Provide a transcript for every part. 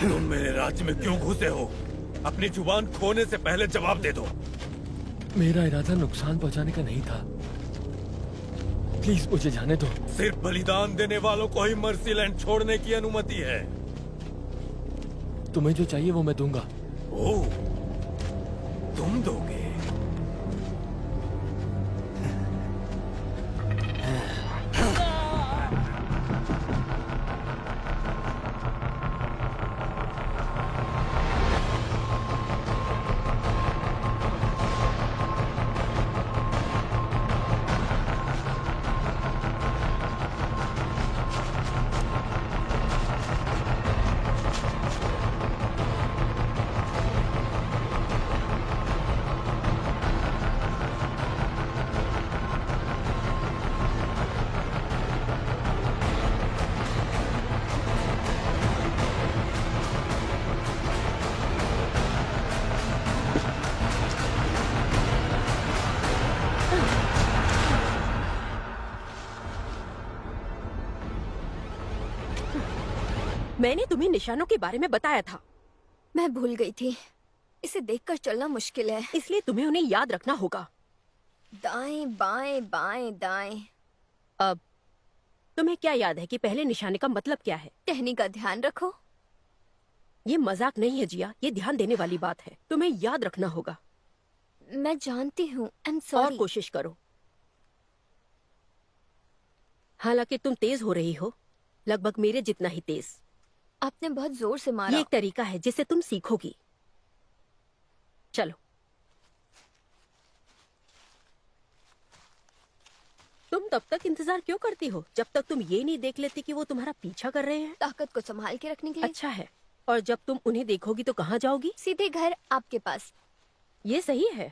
तुम मेरे राज्य में क्यों घुसे हो? अपनी जुबान खोने से पहले जवाब दे दो। मेरा इरादा नुकसान पहुंचाने का नहीं था। प्लीज मुझे जाने दो। सिर्फ बलिदान देने वालों को ही मर्सी लैंड छोड़ने की अनुमति है। तुम्हें जो चाहिए वो मैं दूंगा। ओह, तुम दोगे? मैंने तुम्हें निशानों के बारे में बताया था। मैं भूल गई थी। इसे देखकर चलना मुश्किल है, इसलिए तुम्हें उन्हें याद रखना होगा। दाएं बाएं बाएं दाएं। अब तुम्हें क्या याद है कि पहले निशाने का मतलब क्या है? टहनी का ध्यान रखो। ये मजाक नहीं है जिया, ये ध्यान देने वाली बात है। तुम्हें याद रखना होगा। मैं जानती हूँ, आई एम और सॉरी। कोशिश करो। हालांकि तुम तेज हो रही हो, लगभग मेरे जितना ही तेज। आपने बहुत जोर से मारा। ये एक तरीका है जिससे तुम सीखोगी। चलो। तुम तब तक इंतजार क्यों करती हो जब तक तुम ये नहीं देख लेती कि वो तुम्हारा पीछा कर रहे हैं? ताकत को संभाल के रखने के लिए। अच्छा है। और जब तुम उन्हें देखोगी तो कहाँ जाओगी? सीधे घर, आपके पास। ये सही है।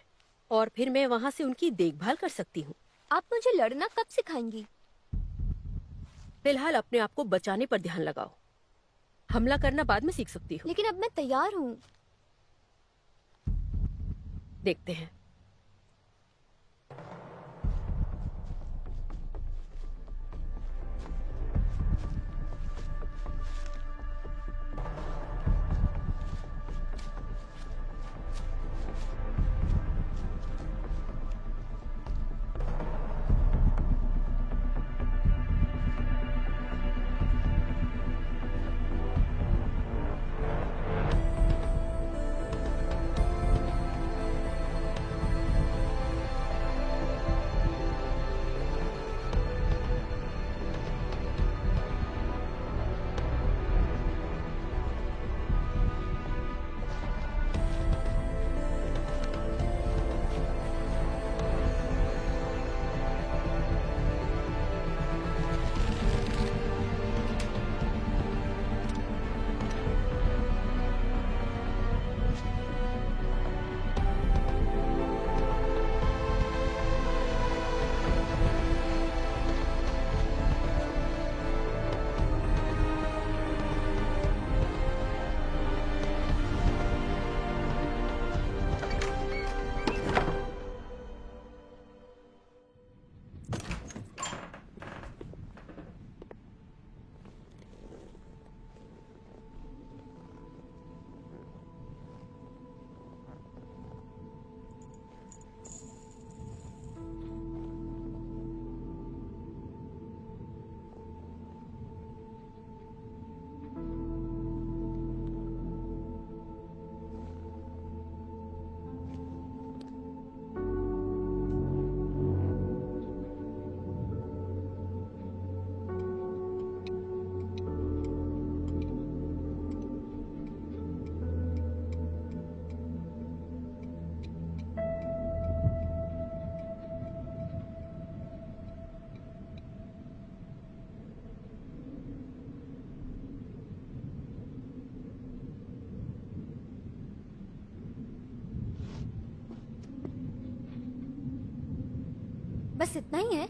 और फिर मैं वहाँ से उनकी देखभाल कर सकती हूँ। आप मुझे लड़ना कब सिखाएंगी? फिलहाल अपने आप को बचाने पर ध्यान लगाओ। हमला करना बाद में सीख सकती हो। लेकिन अब मैं तैयार हूँ। देखते हैं। बस इतना ही है?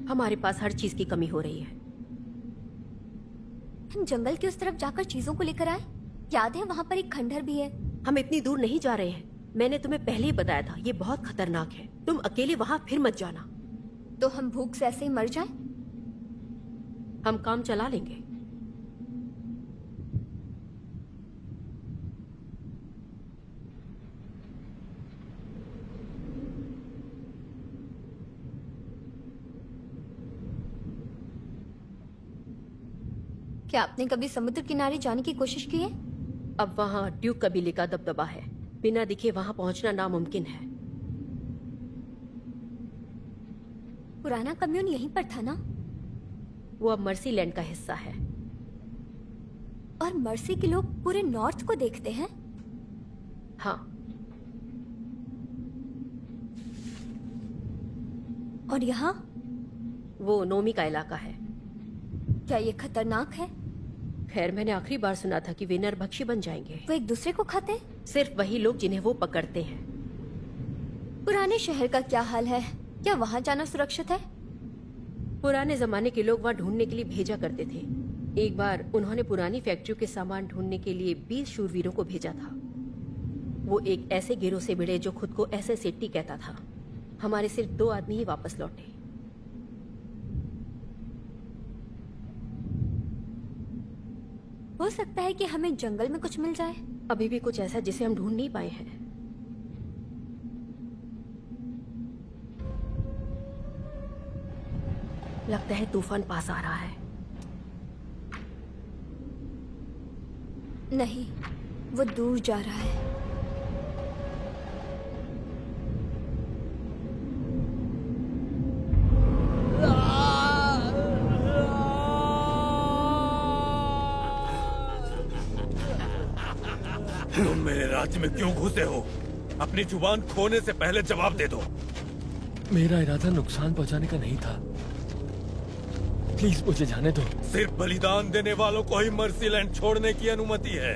हमारे पास हर चीज की कमी हो रही है। हम जंगल की उस तरफ जाकर चीजों को लेकर आए। याद है वहाँ पर एक खंडहर भी है। हम इतनी दूर नहीं जा रहे हैं। मैंने तुम्हें पहले ही बताया था, ये बहुत खतरनाक है। तुम अकेले वहाँ फिर मत जाना। तो हम भूख से ऐसे ही मर जाएं? हम काम चला लेंगे। क्या आपने कभी समुद्र किनारे जाने की कोशिश की है? अब वहाँ ड्यूक कबीले का दबदबा है। बिना दिखे वहाँ पहुँचना नामुमकिन है। पुराना कम्यून यहीं पर था ना? वो अब मर्सी लैंड का हिस्सा है। और मर्सी के लोग पूरे नॉर्थ को देखते हैं? हाँ। और यहाँ? वो नोमी का इलाका है। क्या ये खतरनाक है? खैर, मैंने आखिरी बार सुना था कि वे नरभक्षी बन जाएंगे। वो एक दूसरे को खाते हैं? सिर्फ वही लोग जिन्हें वो पकड़ते हैं। पुराने शहर का क्या हाल है? क्या वहाँ जाना सुरक्षित है? पुराने जमाने के लोग वहाँ ढूंढने के लिए भेजा करते थे। एक बार उन्होंने पुरानी फैक्ट्रियों के सामान ढूंढने के लिए 20 शूरवीरों को भेजा था। वो एक ऐसे गिरोह से भिड़े जो खुद को ऐसे सेट्टी कहता था। हमारे सिर्फ 2 आदमी ही वापस लौटे। हो सकता है कि हमें जंगल में कुछ मिल जाए। अभी भी कुछ ऐसा जिसे हम ढूंढ नहीं पाए हैं। लगता है तूफान पास आ रहा है। नहीं, वो दूर जा रहा है। तुम मेरे राज्य में क्यों घुसे हो? अपनी जुबान खोने से पहले जवाब दे दो। मेरा इरादा नुकसान पहुंचाने का नहीं था। प्लीज मुझे जाने दो। सिर्फ बलिदान देने वालों को ही मर्सीलैंड छोड़ने की अनुमति है।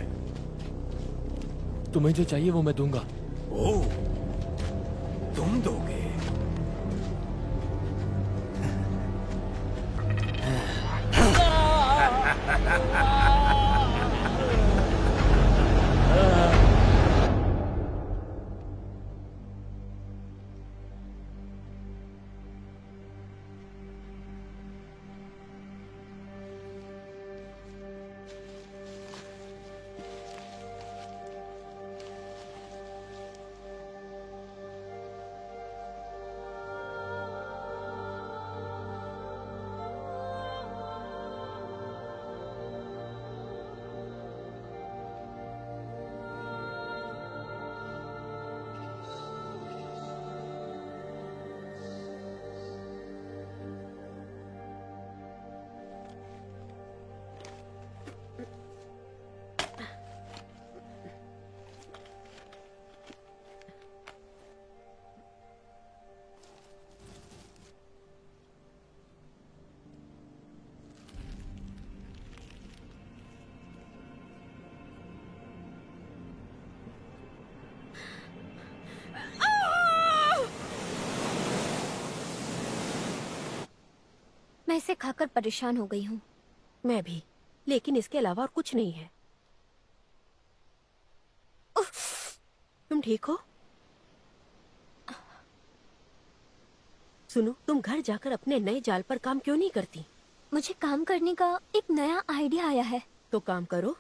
तुम्हें जो चाहिए वो मैं दूंगा। ओह, तुम दोगे? मैं इसे खाकर परेशान हो गई हूँ। मैं भी, लेकिन इसके अलावा और कुछ नहीं है। तुम ठीक हो? सुनो, तुम घर जाकर अपने नए जाल पर काम क्यों नहीं करती? मुझे काम करने का एक नया आइडिया आया है। तो काम करो।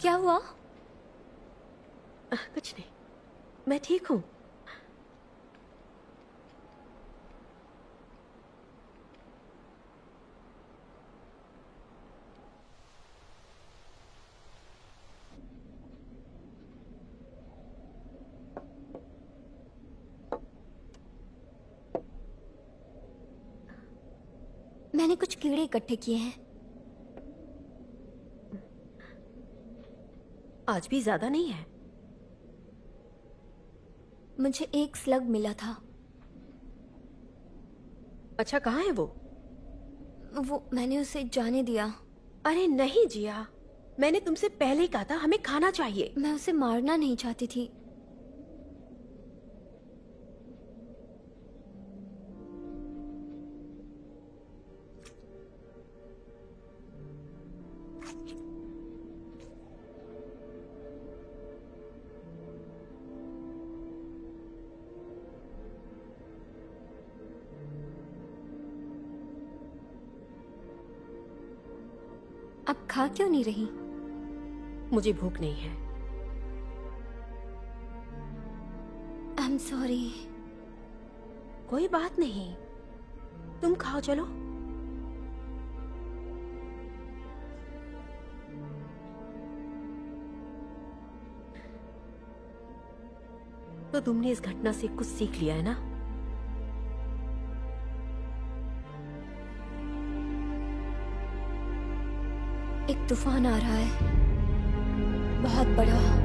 क्या हुआ? कुछ नहीं, मैं ठीक हूँ। मैंने कुछ कीड़े इकट्ठे किए हैं। आज भी ज्यादा नहीं है। मुझे एक स्लग मिला था। अच्छा, कहाँ है वो? मैंने उसे जाने दिया। अरे नहीं जिया, मैंने तुमसे पहले ही कहा था हमें खाना चाहिए। मैं उसे मारना नहीं चाहती थी। अब खा क्यों नहीं रही? मुझे भूख नहीं है। I am sorry. कोई बात नहीं, तुम खाओ, चलो। तो तुमने इस घटना से कुछ सीख लिया है ना? एक तूफान आ रहा है, बहुत बड़ा।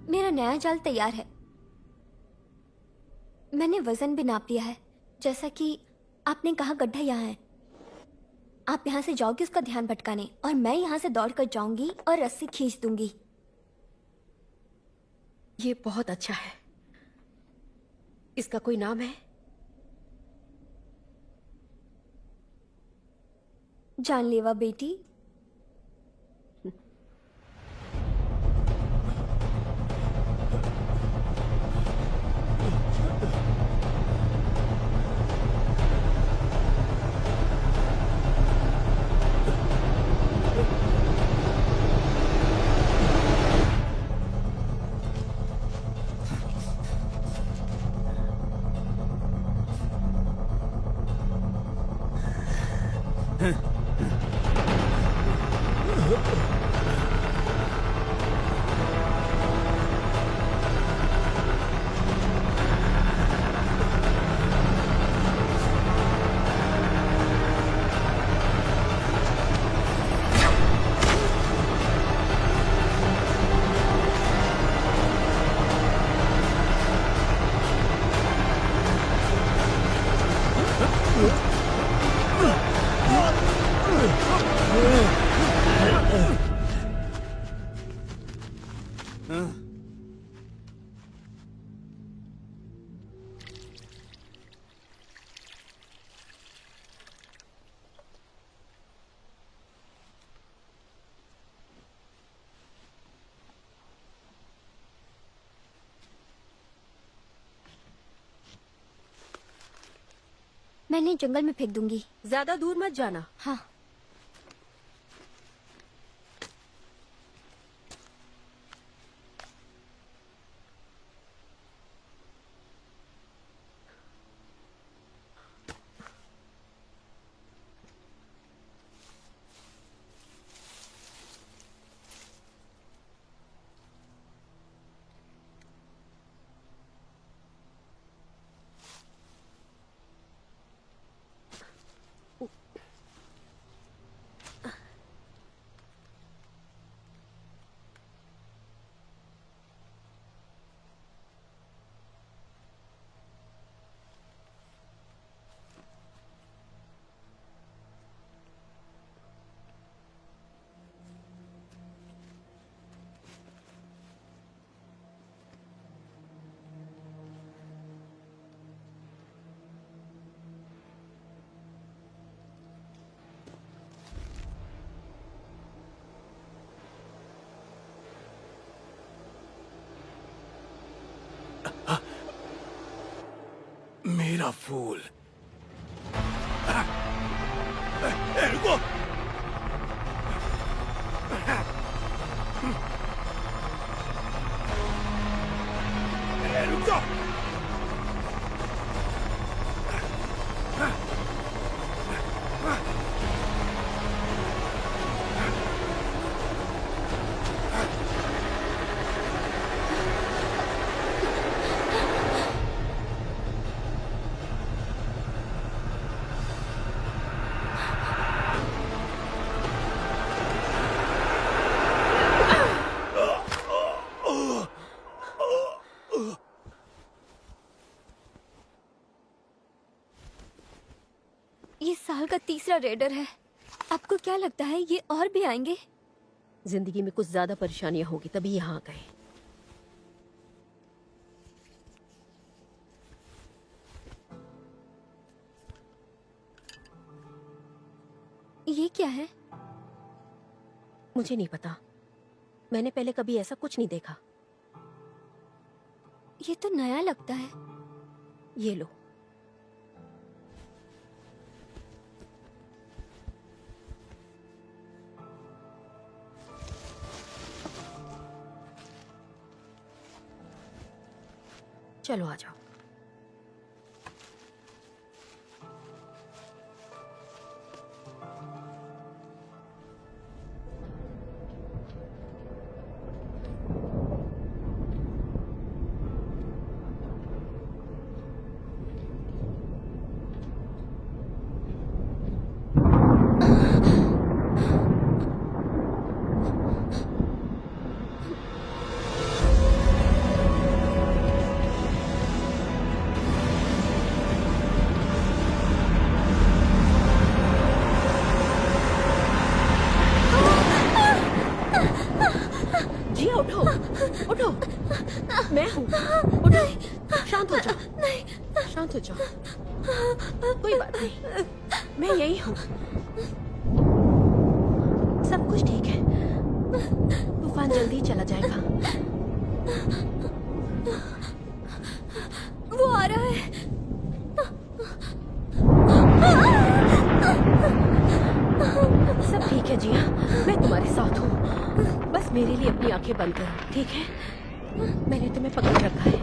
मेरा नया जाल तैयार है। मैंने वजन भी नाप लिया है। जैसा कि आपने कहा, गड्ढा यहाँ है। आप यहाँ से जाओगे उसका ध्यान भटकाने, और मैं यहाँ से दौड़ कर जाऊंगी और रस्सी खींच दूंगी। ये बहुत अच्छा है। इसका कोई नाम है? जानलेवा बेटी। मैं इन्हें जंगल में फेंक दूंगी। ज्यादा दूर मत जाना। हाँ। मेरा फूल। रुको। रुक जाओ। ये साल का तीसरा रेडर है। आपको क्या लगता है ये और भी आएंगे? जिंदगी में कुछ ज्यादा परेशानियां होगी तभी यहाँ आ गए। ये क्या है? मुझे नहीं पता, मैंने पहले कभी ऐसा कुछ नहीं देखा। ये तो नया लगता है। ये लो। चलो आ जाओ। जिया उठो, उठो। मैं हूँ, उठो। शांत हो जाओ, शांत हो जाओ। कोई बात नहीं, मैं यही हूँ। सब कुछ ठीक है, तूफान जल्दी ही चला जाएगा। वो आ रहा है। सब ठीक है जिया, मैं तुम्हारे साथ हूँ। बस मेरे लिए अपनी आंखें बंद करो, ठीक है? मैंने तुम्हें पकड़ रखा है।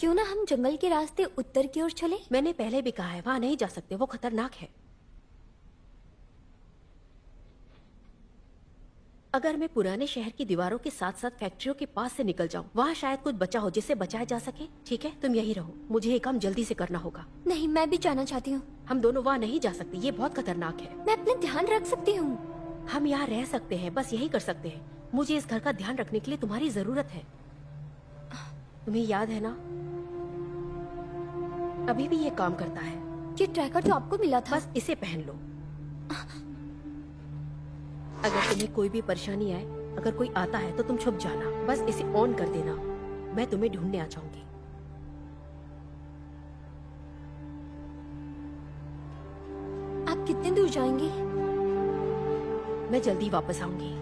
क्यों ना हम जंगल के रास्ते उत्तर की ओर चले? मैंने पहले भी कहा है, वहां नहीं जा सकते, वो खतरनाक है। अगर मैं पुराने शहर की दीवारों के साथ साथ फैक्ट्रियों के पास से निकल जाऊं, वहाँ शायद कुछ बचा हो जिससे बचाया जा सके। ठीक है, तुम यही रहो, मुझे ये काम जल्दी से करना होगा। नहीं, मैं भी जाना चाहती हूँ। हम दोनों वहाँ नहीं जा सकते, ये बहुत खतरनाक है। मैं अपना ध्यान रख सकती हूँ। हम यहाँ रह सकते हैं, बस यही कर सकते हैं। मुझे इस घर का ध्यान रखने के लिए तुम्हारी जरूरत है। तुम्हें याद है ना, अभी भी ये काम करता है। ये ट्रैकर तो आपको मिला था। बस इसे पहन लो। अगर तुम्हें कोई भी परेशानी आए, अगर कोई आता है तो तुम छुप जाना, बस इसे ऑन कर देना। मैं तुम्हें ढूंढने आ जाऊंगी। आप कितने दूर जाएंगे? मैं जल्दी वापस आऊंगी।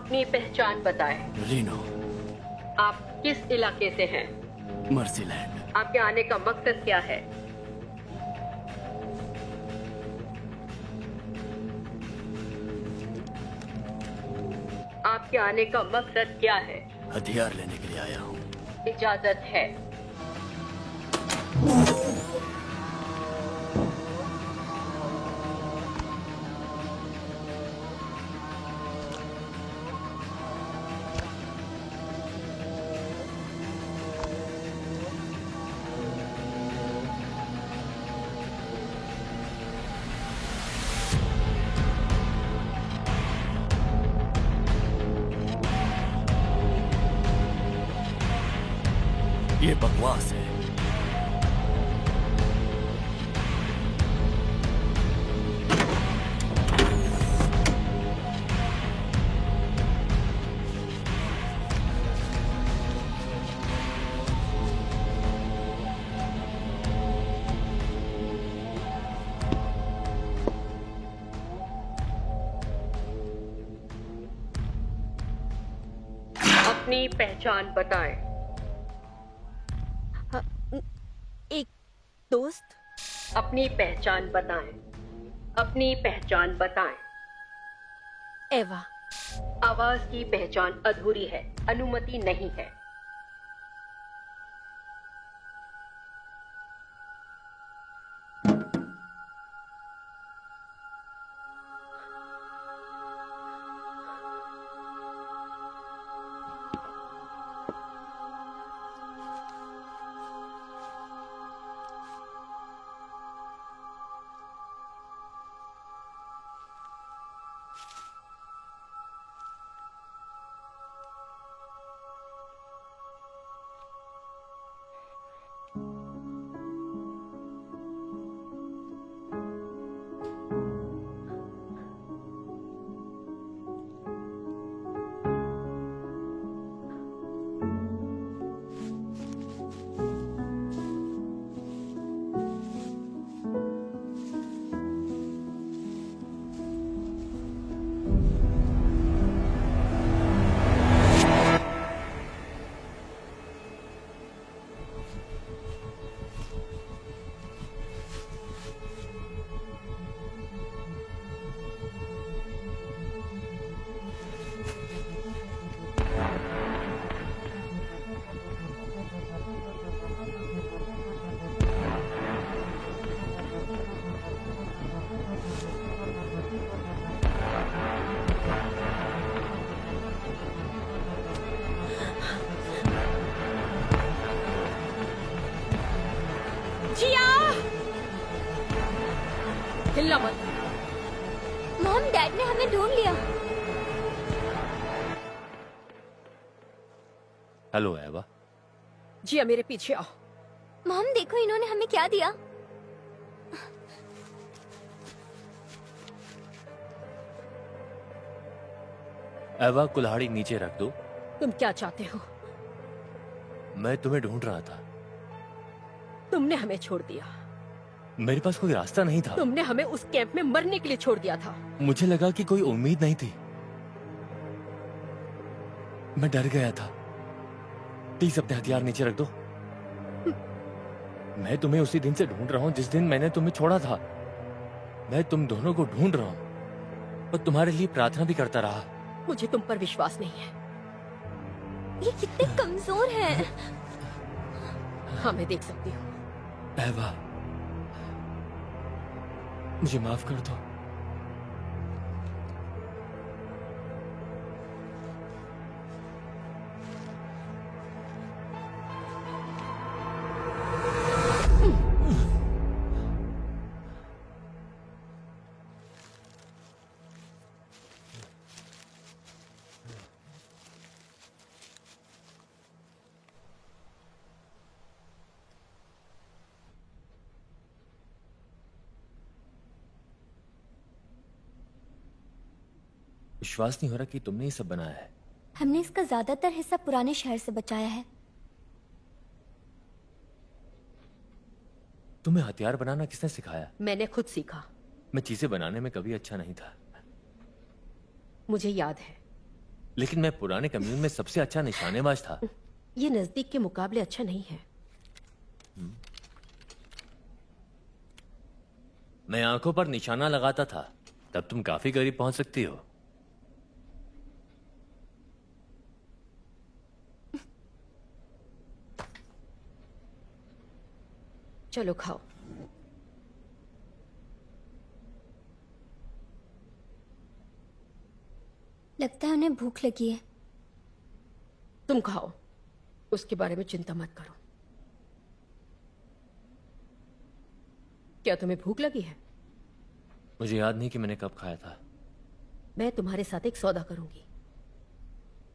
अपनी पहचान बताएं। रीनो, आप किस इलाके से हैं? मर्सीलैंड। आपके आने का मकसद क्या है? आपके आने का मकसद क्या है? हथियार लेने के लिए आया हूँ। इजाजत है। ये बकवास है। अपनी पहचान बताएं। एक दोस्त। अपनी पहचान बताएं। अपनी पहचान बताएं। एवा। आवाज की पहचान अधूरी है, अनुमति नहीं है। हिलना मत। मॉम, डैड ने हमें ढूंढ लिया। हेलो एवा। जिया, मेरे पीछे आओ। मॉम, देखो इन्होंने हमें क्या दिया। एवा, कुल्हाड़ी नीचे रख दो। तुम क्या चाहते हो? मैं तुम्हें ढूंढ रहा था। तुमने हमें छोड़ दिया। मेरे पास कोई रास्ता नहीं था। तुमने हमें उस कैंप में मरने के लिए छोड़ दिया था। मुझे लगा कि कोई उम्मीद नहीं थी। मैं डर गया था। प्लीज अपने हथियार नीचे रख दो। मैं तुम्हें उसी दिन से ढूंढ रहा हूं जिस दिन मैंने तुम्हें छोड़ा था। मैं तुम दोनों को ढूंढ रहा हूं और तुम्हारे लिए प्रार्थना भी करता रहा। मुझे तुम पर विश्वास नहीं है। ये कितने कमजोर हैं। हाँ, मैं देख सकती हूँ। एवा, मुझे माफ कर दो। विश्वास नहीं हो रहा कि तुमने ये सब बनाया है। हमने इसका ज्यादातर हिस्सा पुराने शहर से बचाया है। तुम्हें हथियार बनाना किसने सिखाया? मैंने खुद सीखा। मैं चीजें बनाने में कभी अच्छा नहीं था। मुझे याद है, लेकिन मैं पुराने कम्यून में सबसे अच्छा निशानेबाज था। ये नजदीक के मुकाबले अच्छा नहीं है। मैं आंखों पर निशाना लगाता था, तब तुम काफी करीब पहुंच सकती हो। चलो खाओ। लगता है उन्हें भूख लगी है। तुम खाओ, उसके बारे में चिंता मत करो। क्या तुम्हें भूख लगी है? मुझे याद नहीं कि मैंने कब खाया था। मैं तुम्हारे साथ एक सौदा करूंगी।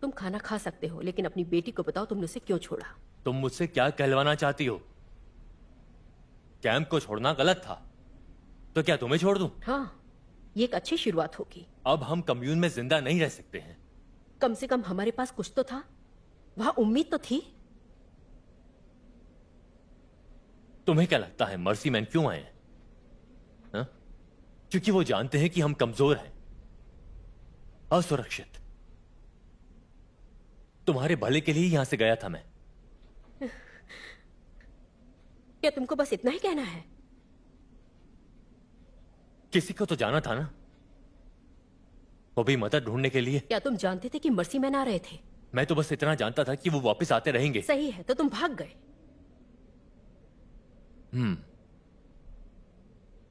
तुम खाना खा सकते हो, लेकिन अपनी बेटी को बताओ तुमने उसे क्यों छोड़ा। तुम मुझसे क्या कहलवाना चाहती हो? कैंप को छोड़ना गलत था, तो क्या तुम्हें छोड़ दूं? हाँ, ये एक अच्छी शुरुआत होगी। अब हम कम्यून में जिंदा नहीं रह सकते हैं। कम से कम हमारे पास कुछ तो था, वहां उम्मीद तो थी। तुम्हें क्या लगता है मर्सी मैन क्यों आए हैं? हाँ? क्योंकि वो जानते हैं कि हम कमजोर हैं, असुरक्षित। तुम्हारे भले के लिए यहां से गया था मैं। क्या तुमको बस इतना ही कहना है? किसी को तो जाना था ना, वो भी मदद ढूंढने के लिए। क्या तुम जानते थे कि मर्सी मैन आ रहे थे? मैं तो बस इतना जानता था कि वो वापस आते रहेंगे। सही है, तो तुम भाग गए।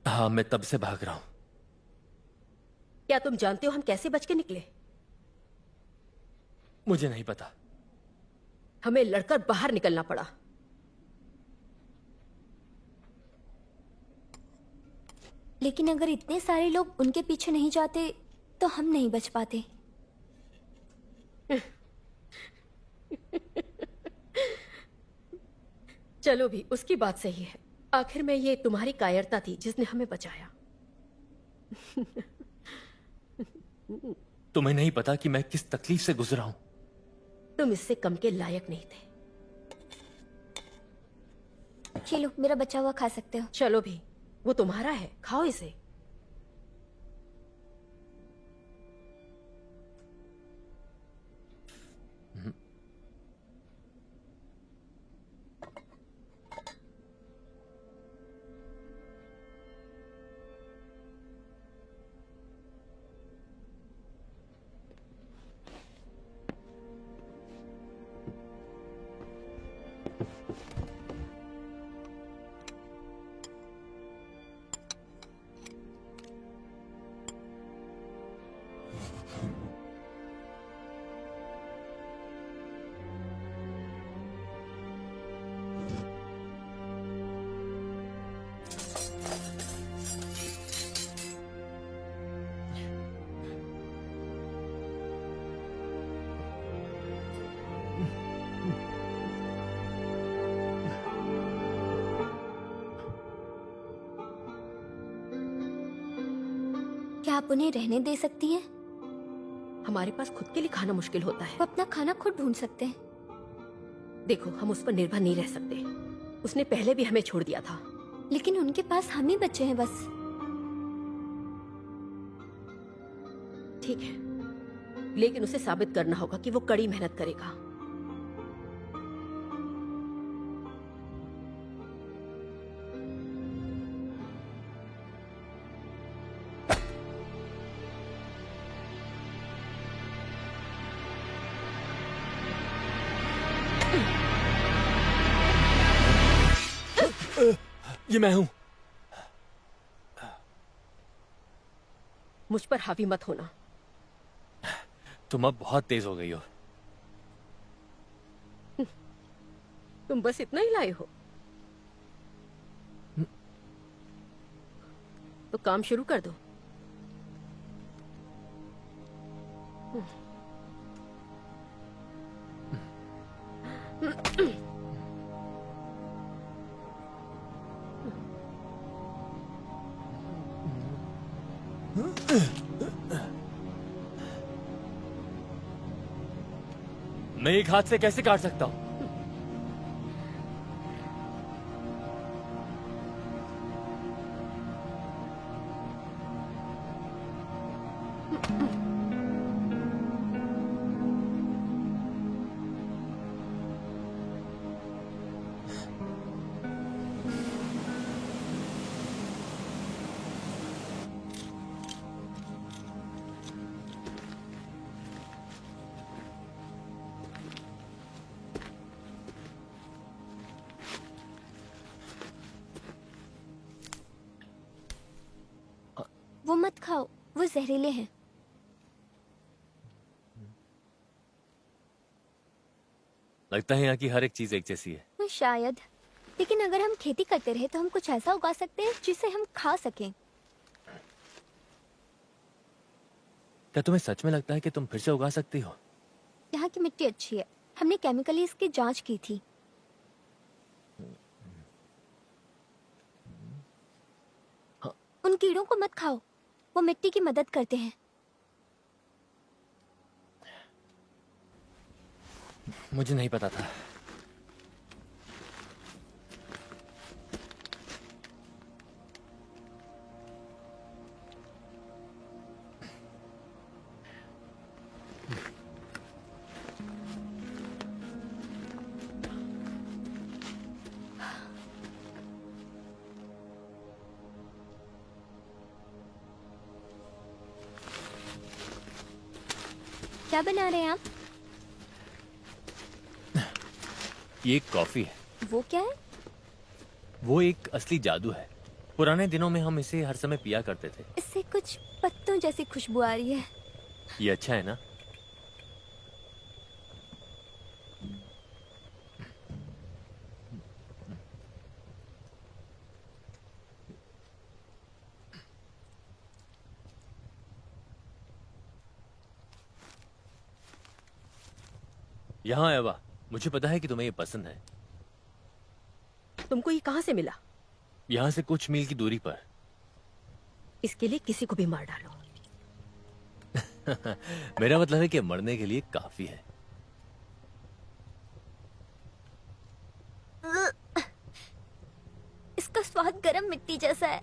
हाँ, मैं तब से भाग रहा हूं। क्या तुम जानते हो हम कैसे बच के निकले? मुझे नहीं पता। हमें लड़कर बाहर निकलना पड़ा। लेकिन अगर इतने सारे लोग उनके पीछे नहीं जाते तो हम नहीं बच पाते। चलो भी, उसकी बात सही है। आखिर में ये तुम्हारी कायरता थी जिसने हमें बचाया। तुम्हें नहीं पता कि मैं किस तकलीफ से गुजरा हूं। तुम इससे कम के लायक नहीं थे। ये लो, मेरा बचा हुआ खा सकते हो। चलो भी, वो तुम्हारा है, खाओ इसे। क्या आप उन्हें रहने दे सकती हैं? हमारे पास खुद के लिए खाना मुश्किल होता है। वो अपना खाना खुद ढूंढ सकते हैं। देखो, हम उस पर निर्भर नहीं रह सकते। उसने पहले भी हमें छोड़ दिया था। लेकिन उनके पास हम ही बच्चे हैं बस। ठीक है, लेकिन उसे साबित करना होगा कि वो कड़ी मेहनत करेगा। ये मैं हूं। मुझ पर हावी मत होना। तुम अब बहुत तेज हो गई हो। तुम बस इतना ही लाए हो, तो काम शुरू कर दो। मैं एक हाथ से कैसे काट सकता हूं? मत खाओ, वो जहरीले हैं। लगता है यहाँ की हर एक चीज एक जैसी है। शायद, लेकिन अगर हम खेती करते रहे तो हम कुछ ऐसा उगा सकते हैं जिसे हम खा सकें। क्या तुम्हें सच में लगता है कि तुम फिर से उगा सकती हो? यहाँ की मिट्टी अच्छी है, हमने केमिकली इसकी जांच की थी। उन कीड़ों को मत खाओ, वो मिट्टी की मदद करते हैं। मुझे नहीं पता था। क्या बना रहे हैं आप? ये एक कॉफी है। वो क्या है? वो एक असली जादू है। पुराने दिनों में हम इसे हर समय पिया करते थे। इससे कुछ पत्तों जैसी खुशबू आ रही है। ये अच्छा है ना? यहाँ एवा, मुझे पता है कि तुम्हें ये पसंद है। तुमको ये कहाँ से मिला? यहाँ से कुछ मील की दूरी पर। इसके लिए किसी को भी मार डालो। मेरा मतलब है कि मरने के लिए काफी है। इसका स्वाद गरम मिट्टी जैसा है।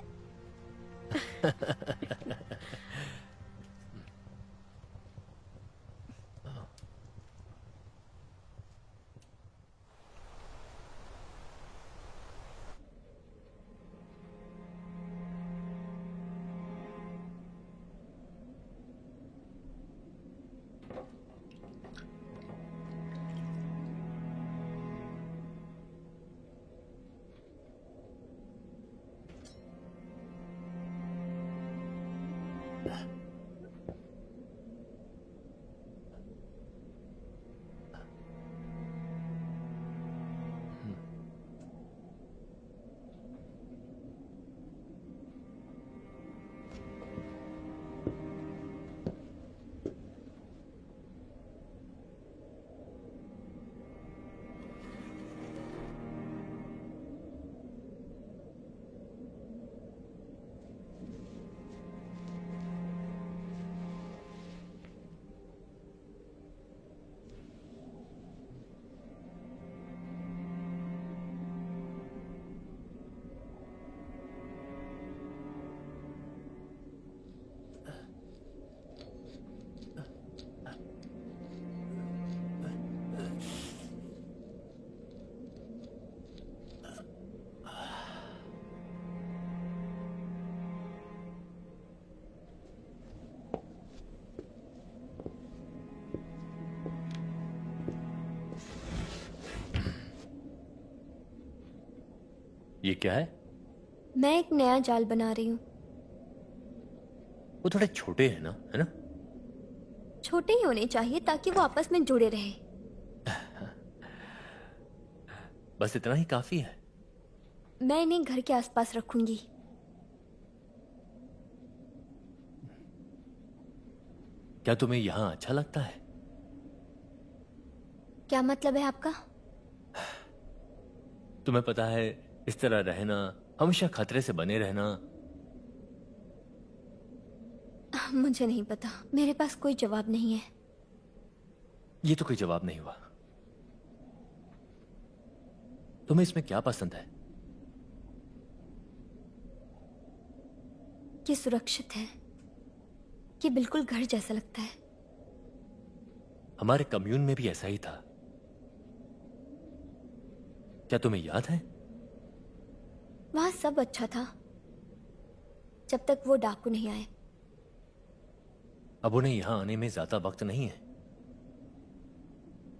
ये क्या है? मैं एक नया जाल बना रही हूँ। वो थोड़े छोटे हैं ना, है ना? छोटे ही होने चाहिए ताकि वो आपस में जुड़े रहे। बस इतना ही काफी है। मैं इन्हें घर के आसपास रखूंगी। क्या तुम्हें यहाँ अच्छा लगता है? क्या मतलब है आपका? तुम्हें पता है, इस तरह रहना, हमेशा खतरे से बने रहना। मुझे नहीं पता, मेरे पास कोई जवाब नहीं है। ये तो कोई जवाब नहीं हुआ। तुम्हें इसमें क्या पसंद है? ये सुरक्षित है, ये बिल्कुल घर जैसा लगता है। हमारे कम्यून में भी ऐसा ही था। क्या तुम्हें याद है? वहां सब अच्छा था जब तक वो डाकू नहीं आए। अब उन्हें यहां आने में ज्यादा वक्त नहीं है।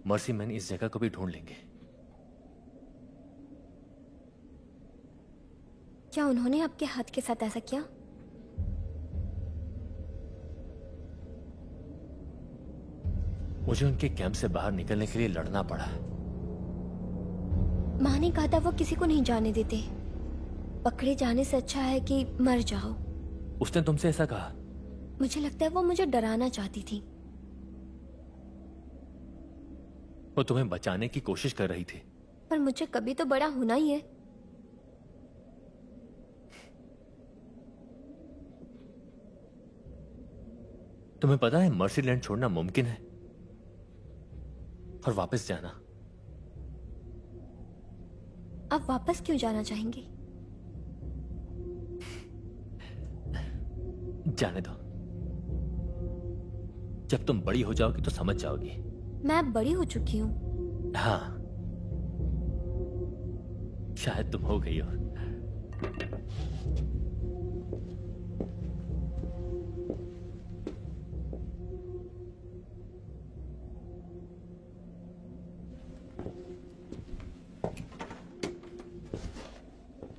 मर्सी मैन इस जगह को भी ढूंढ लेंगे। क्या उन्होंने आपके हाथ के साथ ऐसा किया? मुझे उनके कैंप से बाहर निकलने के लिए लड़ना पड़ा। माँ ने कहा था वो किसी को नहीं जाने देते। पकड़े जाने से अच्छा है कि मर जाओ। उसने तुमसे ऐसा कहा? मुझे लगता है वो मुझे डराना चाहती थी। वो तुम्हें बचाने की कोशिश कर रही थी। पर मुझे कभी तो बड़ा होना ही है। तुम्हें पता है मर्सीलैंड छोड़ना मुमकिन है और वापस जाना। आप वापस क्यों जाना चाहेंगे? जाने दो। जब तुम बड़ी हो जाओगी तो समझ जाओगी। मैं अब बड़ी हो चुकी हूँ। हाँ, शायद तुम हो गई हो।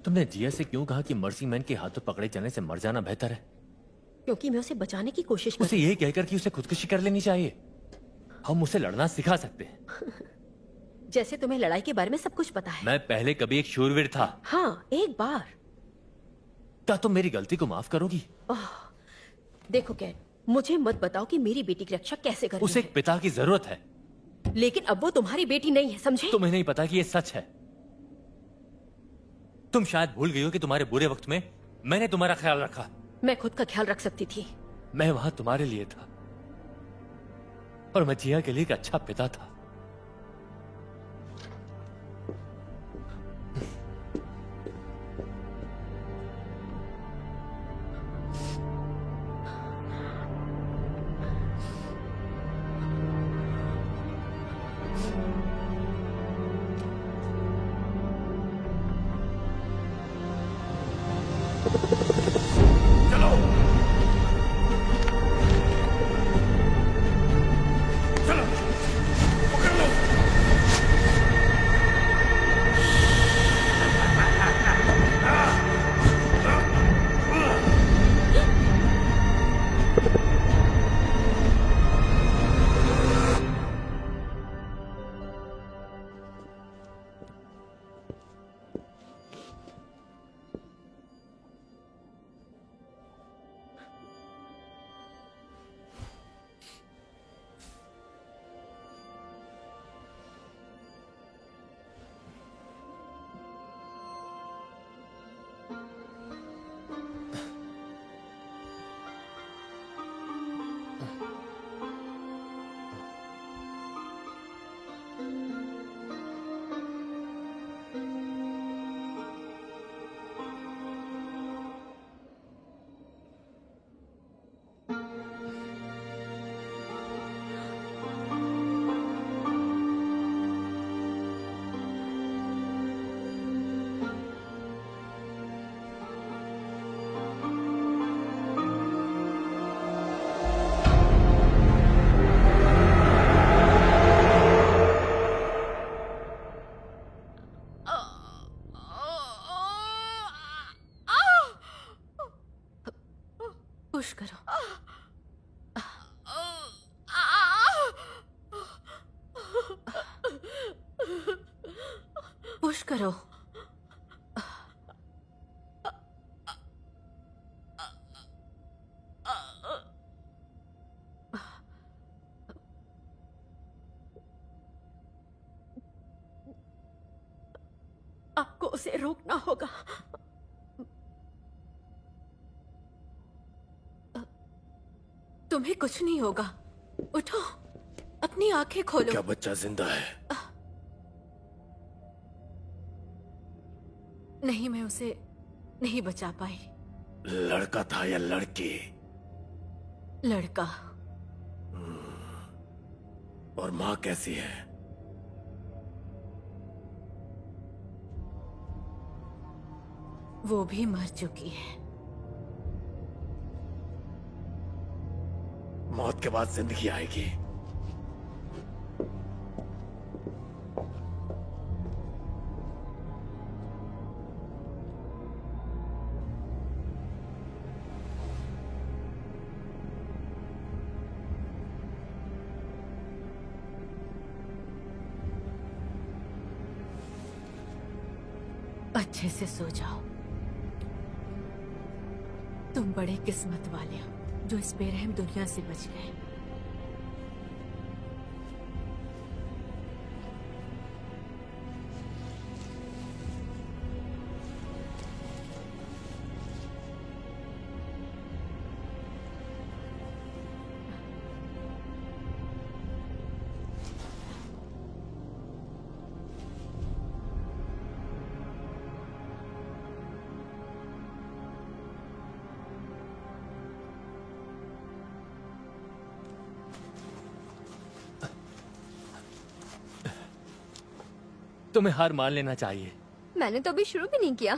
तुमने जिया से क्यों कहा कि मर्सी मैन के हाथों पकड़े जाने से मर जाना बेहतर है? क्योंकि मैं उसे बचाने की कोशिश कर उसे यही कहकर कि उसे खुदकुशी कर लेनी चाहिए। हम उसे लड़ना सिखा सकते हैं। जैसे तुम्हें लड़ाई के बारे में सब कुछ पता है। मैं पहले कभी एक शूरवीर था। हाँ, एक बार। क्या तुम मेरी गलती को माफ करोगी? देखो कैट, मुझे मत बताओ कि मेरी बेटी की रक्षा कैसे करनी उसे एक पिता की जरूरत है। लेकिन अब वो तुम्हारी बेटी नहीं है, समझे? तुम्हें नहीं पता कि ये सच है। तुम शायद भूल गई हो कि तुम्हारे बुरे वक्त में मैंने तुम्हारा ख्याल रखा। मैं खुद का ख्याल रख सकती थी। मैं वहां तुम्हारे लिए था और मैं जिया के लिए एक अच्छा पिता था। पुश करो। पुश करो। आपको उसे रोकना होगा। तुम्हें कुछ नहीं होगा। उठो, अपनी आंखें खोलो। क्या बच्चा जिंदा है? नहीं, मैं उसे नहीं बचा पाई। लड़का था या लड़की? लड़का। और माँ कैसी है? वो भी मर चुकी है। मौत के बाद जिंदगी आएगी। अच्छे से सो जाओ। तुम बड़े किस्मत वाले हो जो इस बेरहम दुनिया से बच गए। तुम्हें हार मान लेना चाहिए। मैंने तो अभी शुरू भी नहीं किया।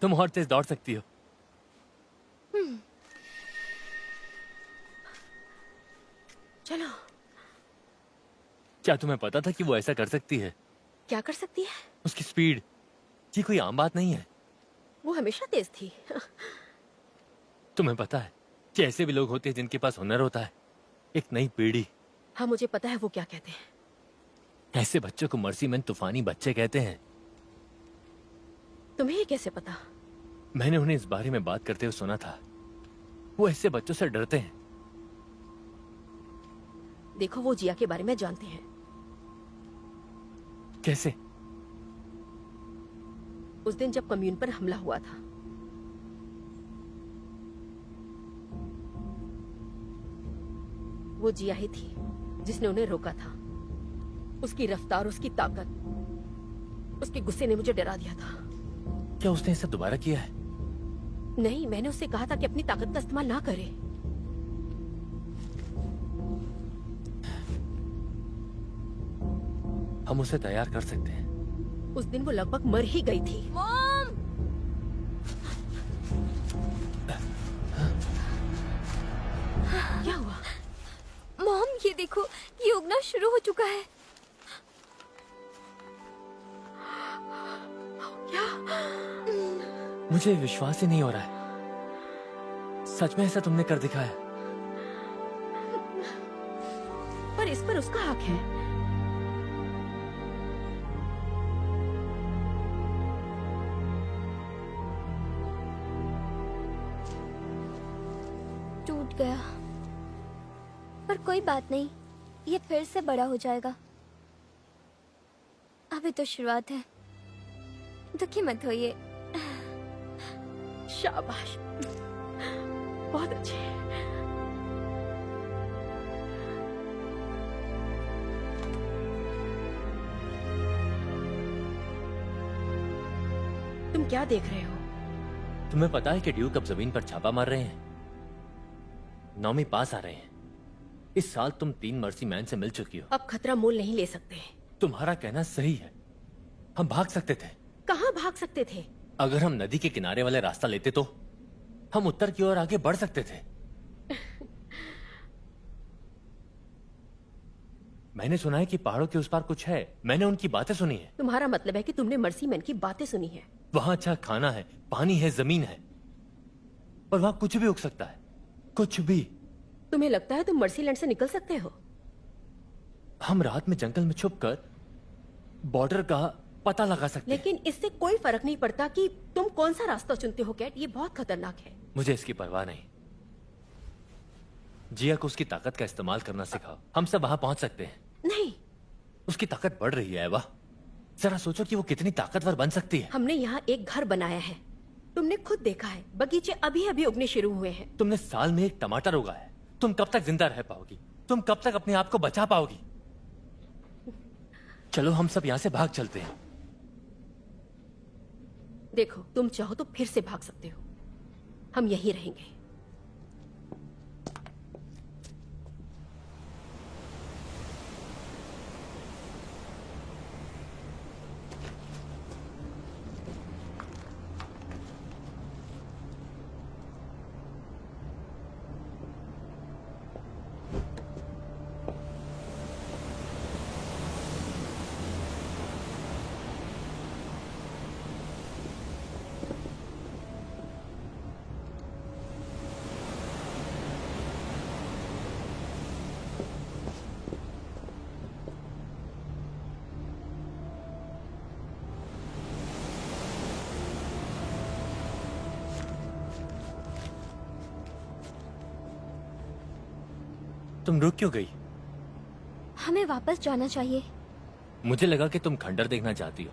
तुम और तेज दौड़ सकती हो। चलो। क्या तुम्हें पता था कि वो ऐसा कर सकती है? क्या कर सकती है? उसकी स्पीड, ये कोई आम बात नहीं है। वो हमेशा तेज थी। तुम्हें पता है कि ऐसे भी लोग होते हैं जिनके पास हुनर होता है। एक नई पीढ़ी। हाँ, मुझे पता है वो क्या कहते हैं। ऐसे बच्चों को मर्सीमैन तूफानी बच्चे कहते हैं। तुम्हें ये कैसे पता? मैंने उन्हें इस बारे में बात करते हुए सुना था। वो ऐसे बच्चों से डरते हैं। देखो, वो जिया के बारे में जानते हैं। कैसे? उस दिन जब कम्यून पर हमला हुआ था, वो जिया ही थी जिसने उन्हें रोका था। उसकी रफ्तार, उसकी ताकत, उसके गुस्से ने मुझे डरा दिया था। क्या उसने ऐसा दोबारा किया है? नहीं, मैंने उससे कहा था कि अपनी ताकत का इस्तेमाल ना करे। हम उसे तैयार कर सकते हैं। उस दिन वो लगभग मर ही गई थी। मॉम! क्या हुआ? मॉम, ये देखो, ये उगना शुरू हो चुका है। क्या? मुझे विश्वास ही नहीं हो रहा है। सच में ऐसा तुमने कर दिखाया? पर इस पर उसका हक है। टूट गया, पर कोई बात नहीं, ये फिर से बड़ा हो जाएगा। अभी तो शुरुआत है, दुखी मत होइए। शाबाश, बहुत अच्छे। तुम क्या देख रहे हो? तुम्हें पता है कि ड्यूक अब जमीन पर छापा मार रहे हैं? नौमी पास आ रहे हैं। इस साल तुम 3 मर्सी मैन से मिल चुकी हो। अब खतरा मोल नहीं ले सकते। तुम्हारा कहना सही है। हम भाग सकते थे। कहाँ भाग सकते थे? अगर हम नदी के किनारे वाले रास्ता लेते तो हम उत्तर की ओर आगे बढ़ सकते थे। मैंने सुना है कि पहाड़ों के उस पार कुछ है। मैंने उनकी बातें सुनी है। तुम्हारा मतलब है कि तुमने मर्सी मैन की बातें सुनी है? वहां अच्छा खाना है, पानी है, जमीन है, और वहां कुछ भी उग सकता है। कुछ भी। तुम्हें लगता है तुम मर्सीलैंड से निकल सकते हो? हम रात में जंगल में छुपकर बॉर्डर का पता लगा सकते हैं। लेकिन इससे कोई फर्क नहीं पड़ता कि तुम कौन सा रास्ता चुनते हो कैट। ये बहुत खतरनाक है। मुझे इसकी परवाह नहीं। जिया को उसकी ताकत का इस्तेमाल करना सिखाओ। हम सब वहां पहुंच सकते हैं। नहीं, उसकी ताकत बढ़ रही है। वाह, जरा सोचो कि वो कितनी ताकतवर बन सकती है। हमने यहाँ एक घर बनाया है। तुमने खुद देखा है, बगीचे अभी अभी उगने शुरू हुए हैं। तुमने साल में एक टमाटर उगाया है। तुम कब तक जिंदा रह पाओगी? तुम कब तक अपने आप को बचा पाओगी? चलो हम सब यहाँ से भाग चलते हैं। देखो, तुम चाहो तो फिर से भाग सकते हो। हम यहीं रहेंगे। तुम रुक क्यों गई? हमें वापस जाना चाहिए। मुझे लगा कि तुम खंडर देखना चाहती हो।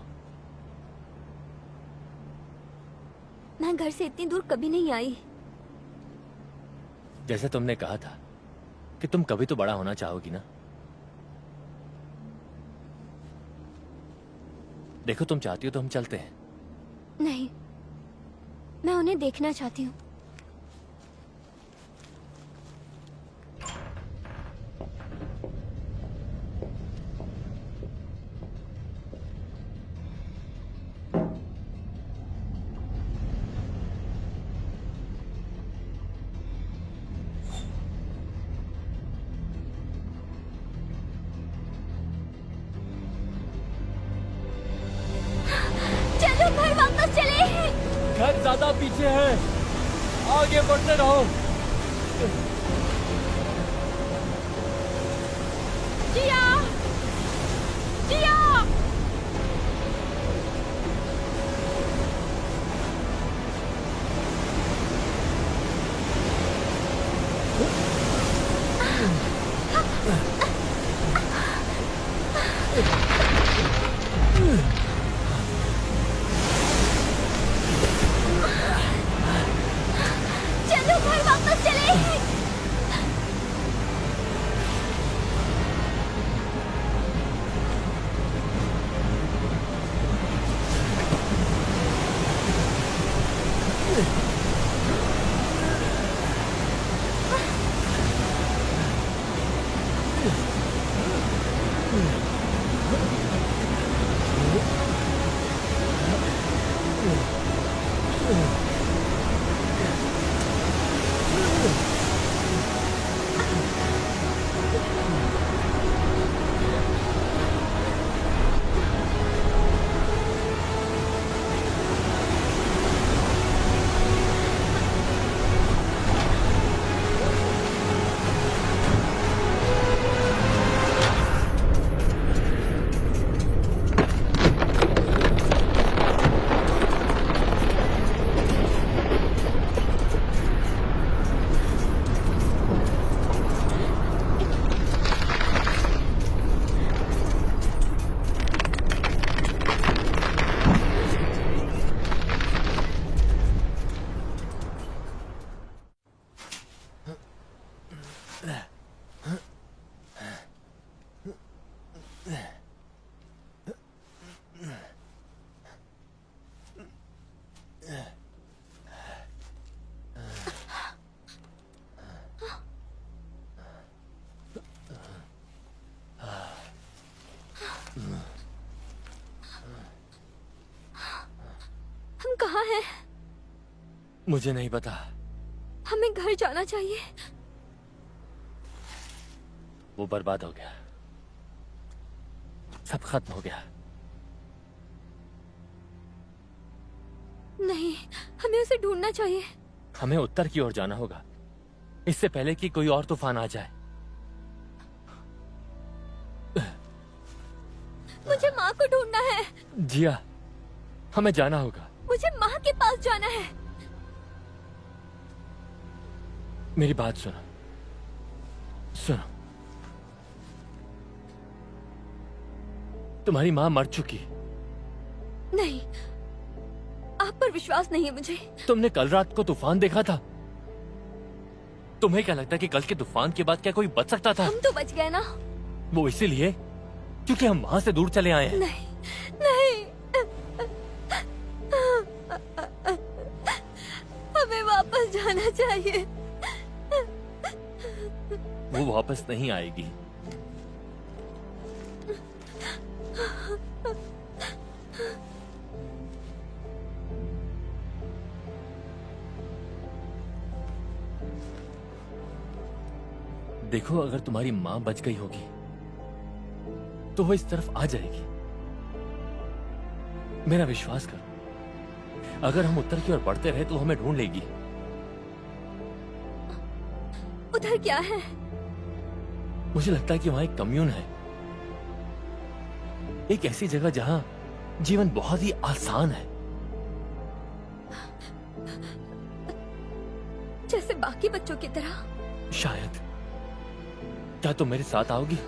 मैं घर से इतनी दूर कभी नहीं आई। जैसे तुमने कहा था कि तुम कभी तो बड़ा होना चाहोगी ना। देखो, तुम चाहती हो तो हम चलते हैं। नहीं, मैं उन्हें देखना चाहती हूँ। चलो घर वापस चले। घर ज्यादा पीछे है, आगे बढ़ते रहो। जिया, जिया। चलो घर वापस चले। हम कहाँ हैं? मुझे नहीं पता। हमें घर जाना चाहिए। वो बर्बाद हो गया, सब खत्म हो गया। नहीं, हमें उसे ढूंढना चाहिए। हमें उत्तर की ओर जाना होगा, इससे पहले कि कोई और तूफान आ जाए। मुझे माँ को ढूंढना है। जिया, हमें जाना होगा। मुझे माँ के पास जाना है। मेरी बात सुनो, सुनो। तुम्हारी माँ मर चुकी। नहीं, आप पर विश्वास नहीं है मुझे। तुमने कल रात को तूफान देखा था। तुम्हें क्या लगता है कि कल के तूफान के बाद क्या कोई बच सकता था? हम तो बच गए ना। वो इसीलिए क्योंकि हम वहां से दूर चले आए हैं। नहीं, नहीं, हमें वापस जाना चाहिए। वो वापस नहीं आएगी। देखो, अगर तुम्हारी माँ बच गई होगी तो वो इस तरफ आ जाएगी। मेरा विश्वास करो, अगर हम उत्तर की ओर बढ़ते रहे तो हमें ढूंढ लेगी। उधर क्या है? मुझे लगता है कि वहां एक कम्यून है, एक ऐसी जगह जहां जीवन बहुत ही आसान है। जैसे बाकी बच्चों की तरह। शायद। क्या तुम मेरे साथ आओगी?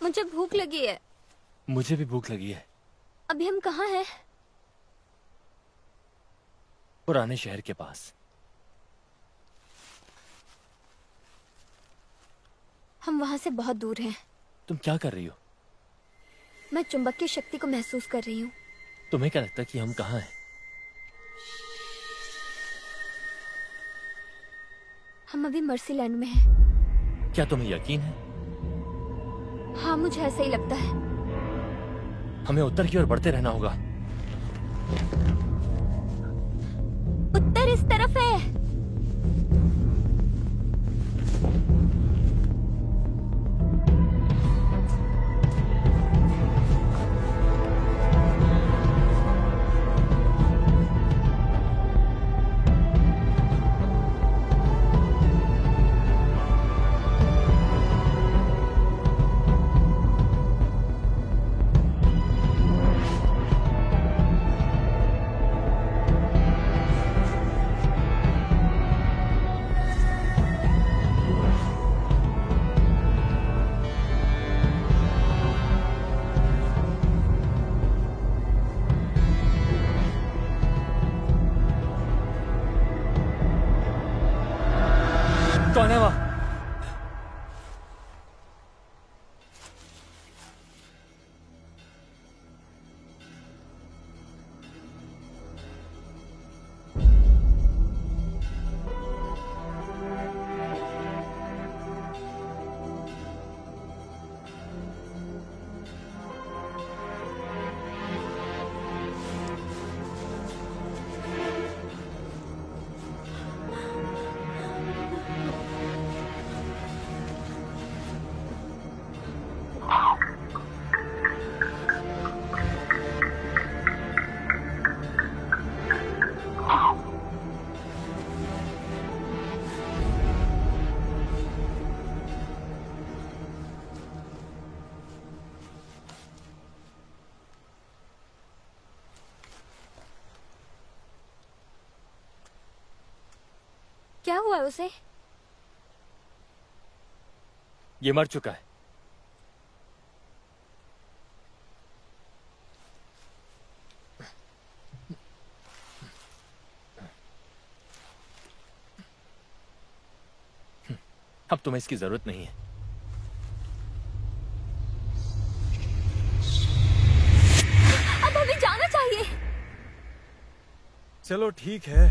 मुझे भूख लगी है। मुझे भी भूख लगी है। अभी हम कहाँ हैं? पुराने शहर के पास। हम वहां से बहुत दूर हैं। तुम क्या कर रही हो? मैं चुंबक की शक्ति को महसूस कर रही हूँ। तुम्हें क्या लगता है कि हम कहाँ हैं? हम अभी मर्सीलैंड में हैं। क्या तुम्हें यकीन है? हाँ, मुझे ऐसा ही लगता है। हमें उत्तर की ओर बढ़ते रहना होगा। उत्तर इस तरफ है। कौन है वहां? क्या हुआ उसे? ये मर चुका है। अब तुम्हें इसकी जरूरत नहीं है। अब हमें जाना चाहिए। चलो ठीक है,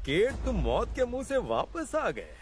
केट, तुम मौत के मुंह से वापस आ गए।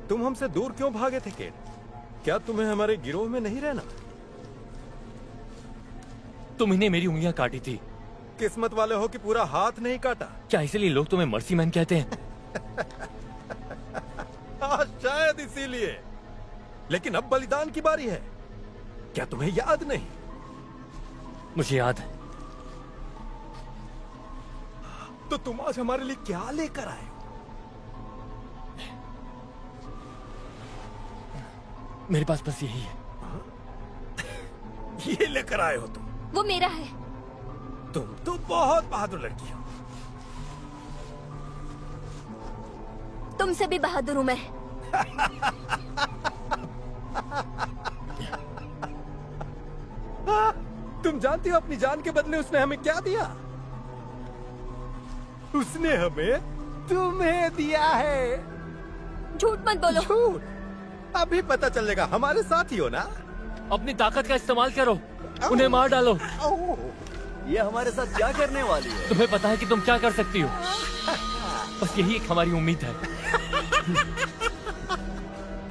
तुम हमसे दूर क्यों भागे थे केट? क्या तुम्हें हमारे गिरोह में नहीं रहना? तुम इन्हें मेरी उंगलियां काटी थी। किस्मत वाले हो कि पूरा हाथ नहीं काटा। क्या इसलिए लोग तुम्हें मर्सी मैन कहते हैं? शायद इसीलिए। लेकिन अब बलिदान की बारी है। क्या तुम्हें याद नहीं? मुझे याद है। तो तुम आज हमारे लिए क्या लेकर आए हो? मेरे पास बस यही है। ये लेकर आए हो तुम? वो मेरा है। तुम तो बहुत बहादुर लड़की हो। तुमसे भी बहादुर हूं मैं। तुम जानती हो अपनी जान के बदले उसने हमें क्या दिया? उसने हमें तुम्हें दिया है। झूठ मत बोलो। झूठ? अभी पता चलेगा। हमारे साथ ही हो ना? अपनी ताकत का इस्तेमाल करो, उन्हें मार डालो। ये हमारे साथ क्या करने वाली है? तुम्हें पता है कि तुम क्या कर सकती हो। बस यही एक हमारी उम्मीद है।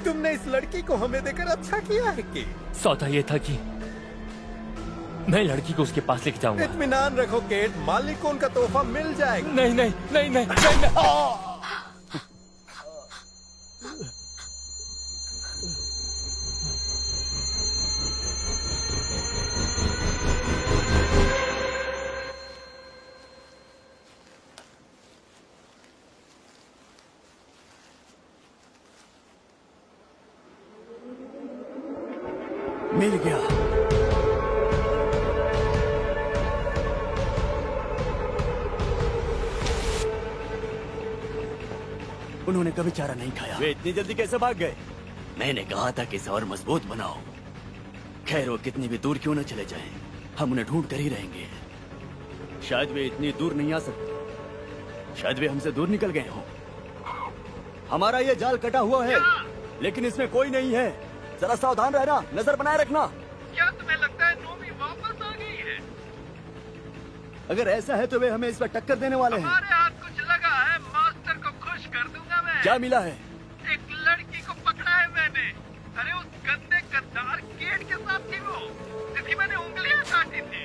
तुमने इस लड़की को हमें देकर अच्छा किया है कि? सौदा ये था कि मैं लड़की को उसके पास लेके जाऊंगा। इत्मीनान रखो केट, मालिक को उनका तोहफा मिल जाएगा। नहीं नहीं नहीं नहीं, नहीं, नहीं। मिल गया। उन्होंने कभी चारा नहीं खाया। वे इतनी जल्दी कैसे भाग गए? मैंने कहा था कि इसे और मजबूत बनाओ। खैर, वो कितनी भी दूर क्यों न चले जाएं, हम उन्हें ढूंढ कर ही रहेंगे। शायद वे इतनी दूर नहीं आ सकते। शायद वे हमसे दूर निकल गए हों। हमारा ये जाल कटा हुआ है, लेकिन इसमें कोई नहीं है। जरा सावधान रहना, नजर बनाए रखना। क्या तुम्हें लगता है नोमी वापस आ गई है? अगर ऐसा है तो वे हमें इस पर टक्कर देने वाले हैं। हमारे हाथ कुछ लगा है, मास्टर को खुश कर दूंगा मैं। क्या मिला है? एक लड़की को पकड़ा है मैंने। अरे उस गंदे गद्दार केट के साथ थी वो, जिसकी मैंने उंगलियां काटी थी।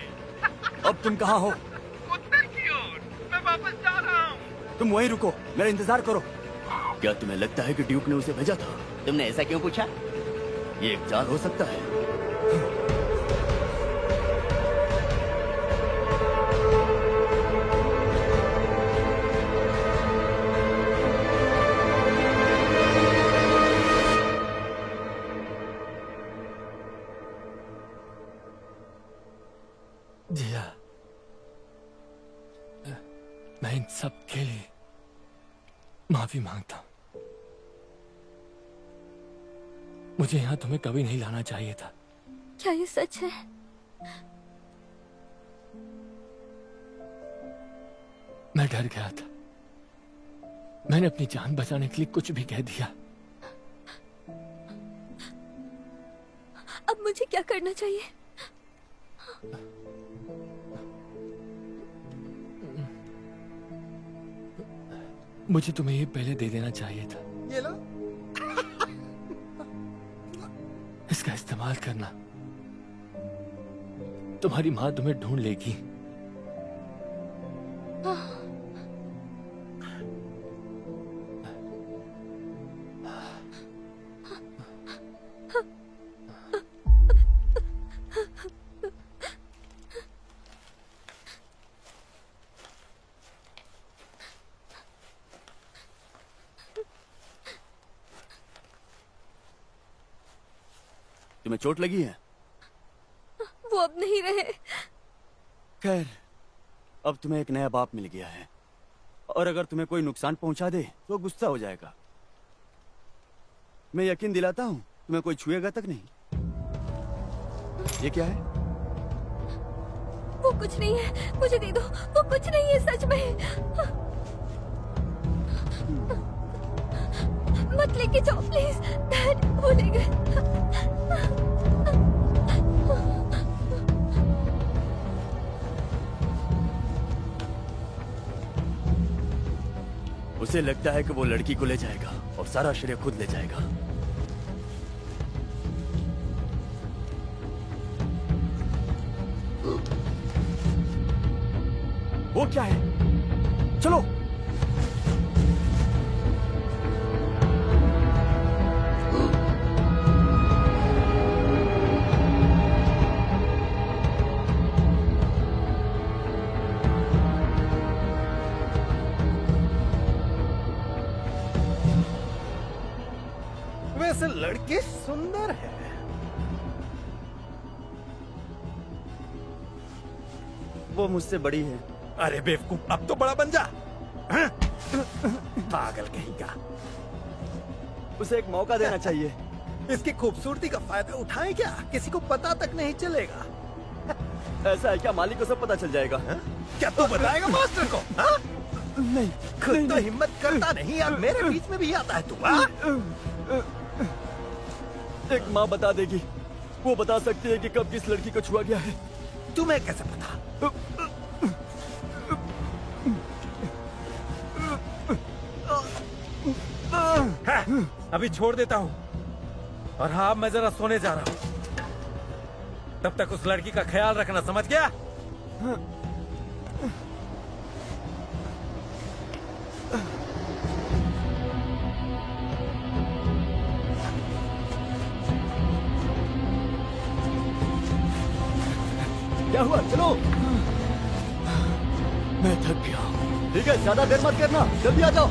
अब तुम कहाँ हो? उत्तर की ओर। मैं वापस जा रहा हूँ। तुम वहीं रुको, मेरा इंतजार करो। क्या तुम्हें लगता है कि ड्यूक ने उसे भेजा था? तुमने ऐसा क्यों पूछा? ये एक जाल हो सकता है। जिया, मैं इन सब के लिए माफी मांगता हूं। मुझे यहाँ तुम्हें कभी नहीं लाना चाहिए था। क्या ये सच है? मैं डर गया था। मैंने अपनी जान बचाने के लिए कुछ भी कह दिया। अब मुझे क्या करना चाहिए? मुझे तुम्हें ये पहले दे देना चाहिए था। ये लो। इसका इस्तेमाल करना। तुम्हारी माँ तुम्हें ढूंढ लेगी। तुम्हें चोट लगी है? वो अब नहीं रहे। खैर, अब तुम्हें एक नया बाप मिल गया है, और अगर तुम्हें कोई नुकसान पहुंचा दे तो गुस्सा हो जाएगा। मैं यकीन दिलाता हूं, तुम्हें कोई छुएगा तक नहीं। ये क्या है? वो कुछ नहीं है, मुझे दे दो। वो कुछ नहीं है सच में। मत लेके जाओ प्लीज। डैड, वो ले गए। उसे लगता है कि वो लड़की को ले जाएगा और सारा श्रेय खुद ले जाएगा। वो क्या है? चलो। वैसे लड़की सुंदर है। वो मुझसे बड़ी है। अरे बेवकूफ, अब तो बड़ा बन जा। हाँ? पागल कहीं का। उसे एक मौका देना चाहिए। इसकी खूबसूरती का फायदा उठाएं क्या? किसी को पता तक नहीं चलेगा। ऐसा है क्या? मालिक को सब पता चल जाएगा। हाँ? क्या तू बताएगा मास्टर को? हाँ? नहीं, खुद तो हिम्मत करता नहीं यार, मेरे बीच में भी आता है तू। हाँ? एक माँ बता देगी। वो बता सकती है कि कब किस लड़की को छुआ गया है। तुम्हें कैसे पता? हाँ, अभी छोड़ देता हूँ। और हाँ, मैं जरा सोने जा रहा हूँ। तब तक उस लड़की का ख्याल रखना, समझ गया? क्या हुआ? चलो। मैं थक गया हूँ। ठीक है, ज्यादा देर मत करना, जल्दी आ जाओ।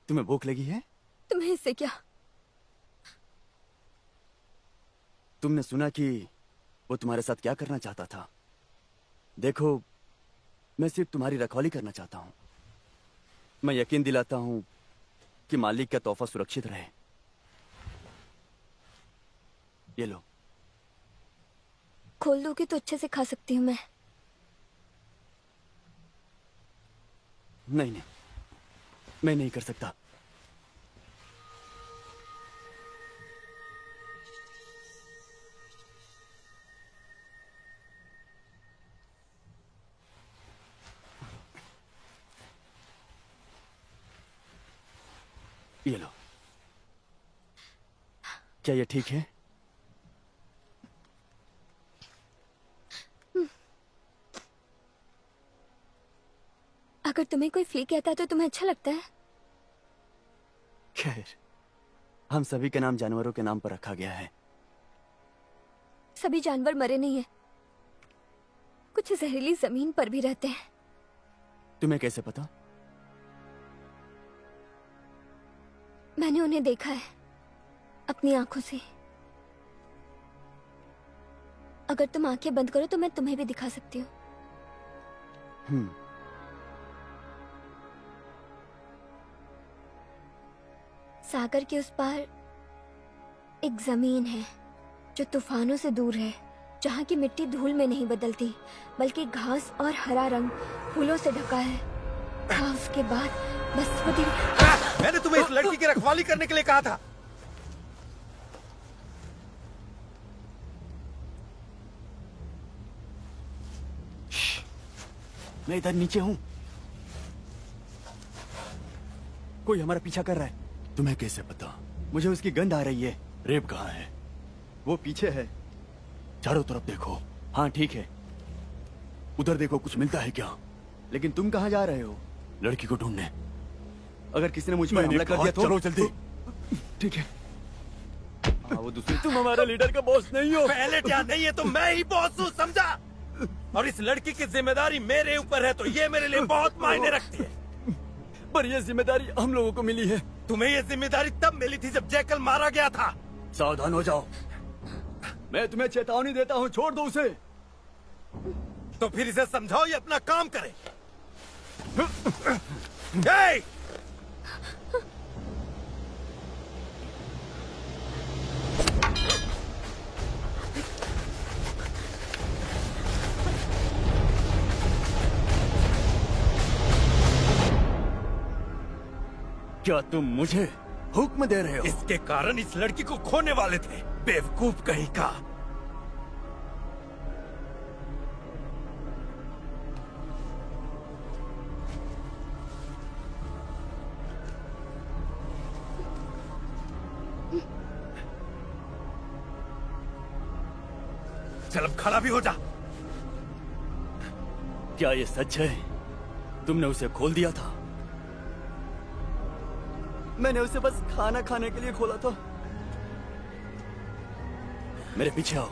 तुम्हें भूख लगी है? तुम्हें इससे क्या? तुमने सुना कि वो तुम्हारे साथ क्या करना चाहता था? देखो, मैं सिर्फ तुम्हारी रखवाली करना चाहता हूं। मैं यकीन दिलाता हूं कि मालिक का तोहफा सुरक्षित रहे। ये लो। खोल दोगे तो अच्छे से खा सकती हूँ मैं। नहीं नहीं, मैं नहीं कर सकता। ये लो। क्या ये ठीक है? अगर तुम्हें कोई फ्ली कहता है तो तुम्हें अच्छा लगता है? खैर, हम सभी के नाम जानवरों के नाम पर रखा गया है। सभी जानवर मरे नहीं है, कुछ जहरीली जमीन पर भी रहते हैं। तुम्हें कैसे पता? मैंने उन्हें देखा है अपनी आंखों से। अगर तुम आंखें बंद करो तो मैं तुम्हें भी दिखा सकती हूँ। सागर के उस पार एक जमीन है जो तूफानों से दूर है, जहाँ की मिट्टी धूल में नहीं बदलती बल्कि घास और हरा रंग फूलों से ढका है। हाँ, उसके बाद बस वो दिन। मैंने तुम्हें इस लड़की की रखवाली करने के लिए कहा था। मैं इधर नीचे हूं। कोई हमारा पीछा कर रहा है। तुम्हें कैसे पता? मुझे उसकी गंध आ रही है। रेप कहाँ है? वो पीछे है। चारों तरफ देखो। हाँ ठीक है, उधर देखो, कुछ मिलता है क्या? लेकिन तुम कहाँ जा रहे हो? लड़की को ढूंढने। अगर किसी ने मुझ पर हमला कर दिया तो? चलो जल्दी। ठीक है। हाँ, वो दूसरी। तुम हमारे लीडर का बॉस नहीं हो। पहले क्या नहीं है तो मैं ही बॉस हूँ, समझा? और इस लड़की की जिम्मेदारी मेरे ऊपर है, तो ये मेरे लिए बहुत मायने रखती है। पर ये जिम्मेदारी हम लोगों को मिली है। तुम्हें ये जिम्मेदारी तब मिली थी जब जैकल मारा गया था। सावधान हो जाओ। मैं तुम्हें चेतावनी देता हूँ, छोड़ दो उसे। तो फिर इसे समझाओ ये अपना काम करे। हे! क्या तुम मुझे हुक्म दे रहे हो? इसके कारण इस लड़की को खोने वाले थे, बेवकूफ कहीं का। चल अब खड़ा भी हो जा। क्या ये सच है? तुमने उसे खोल दिया था? मैंने उसे बस खाना खाने के लिए खोला था। मेरे पीछे आओ,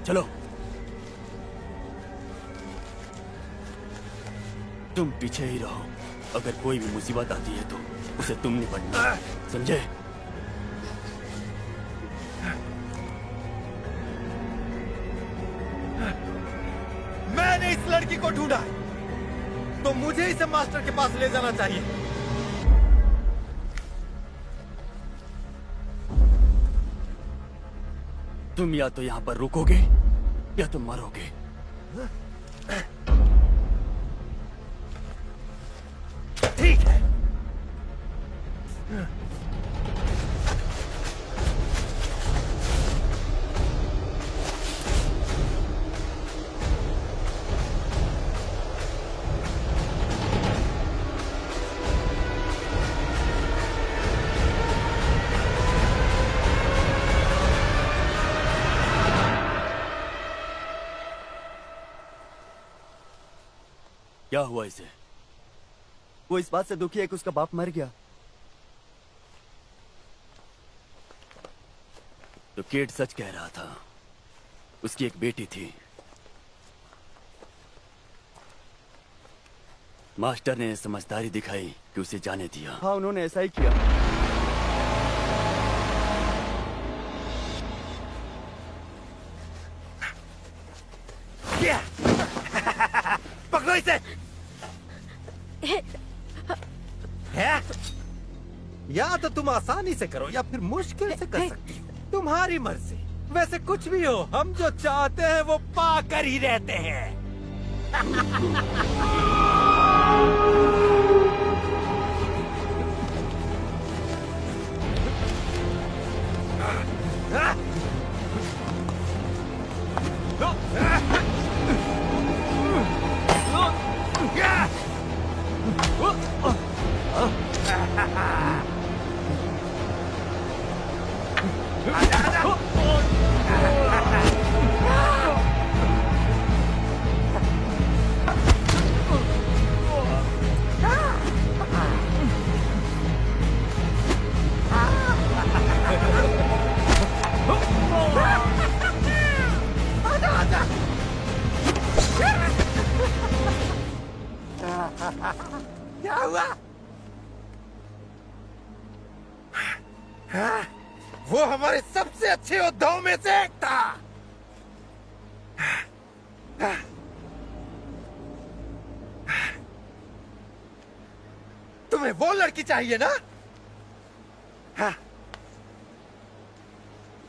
चलो। तुम पीछे ही रहो। अगर कोई भी मुसीबत आती है तो उसे तुम निपटना, समझे? मैंने इस लड़की को ढूंढा तो मुझे इसे मास्टर के पास ले जाना चाहिए। तुम या तो यहाँ पर रुकोगे या तुम मरोगे। ठीक है। क्या हुआ इसे? वो इस बात से दुखी है कि उसका बाप मर गया। तो केट सच कह रहा था, उसकी एक बेटी थी। मास्टर ने समझदारी दिखाई कि उसे जाने दिया। हाँ, उन्होंने ऐसा ही किया। पकड़ो इसे। है? या तो तुम आसानी से करो या फिर मुश्किल से कर सकती हो, तुम्हारी मर्जी। वैसे कुछ भी हो, हम जो चाहते हैं वो पा कर ही रहते हैं। क्या हुआ? वो हमारे सबसे अच्छे योद्धाओं में से एक था। तुम्हें वो लड़की चाहिए ना?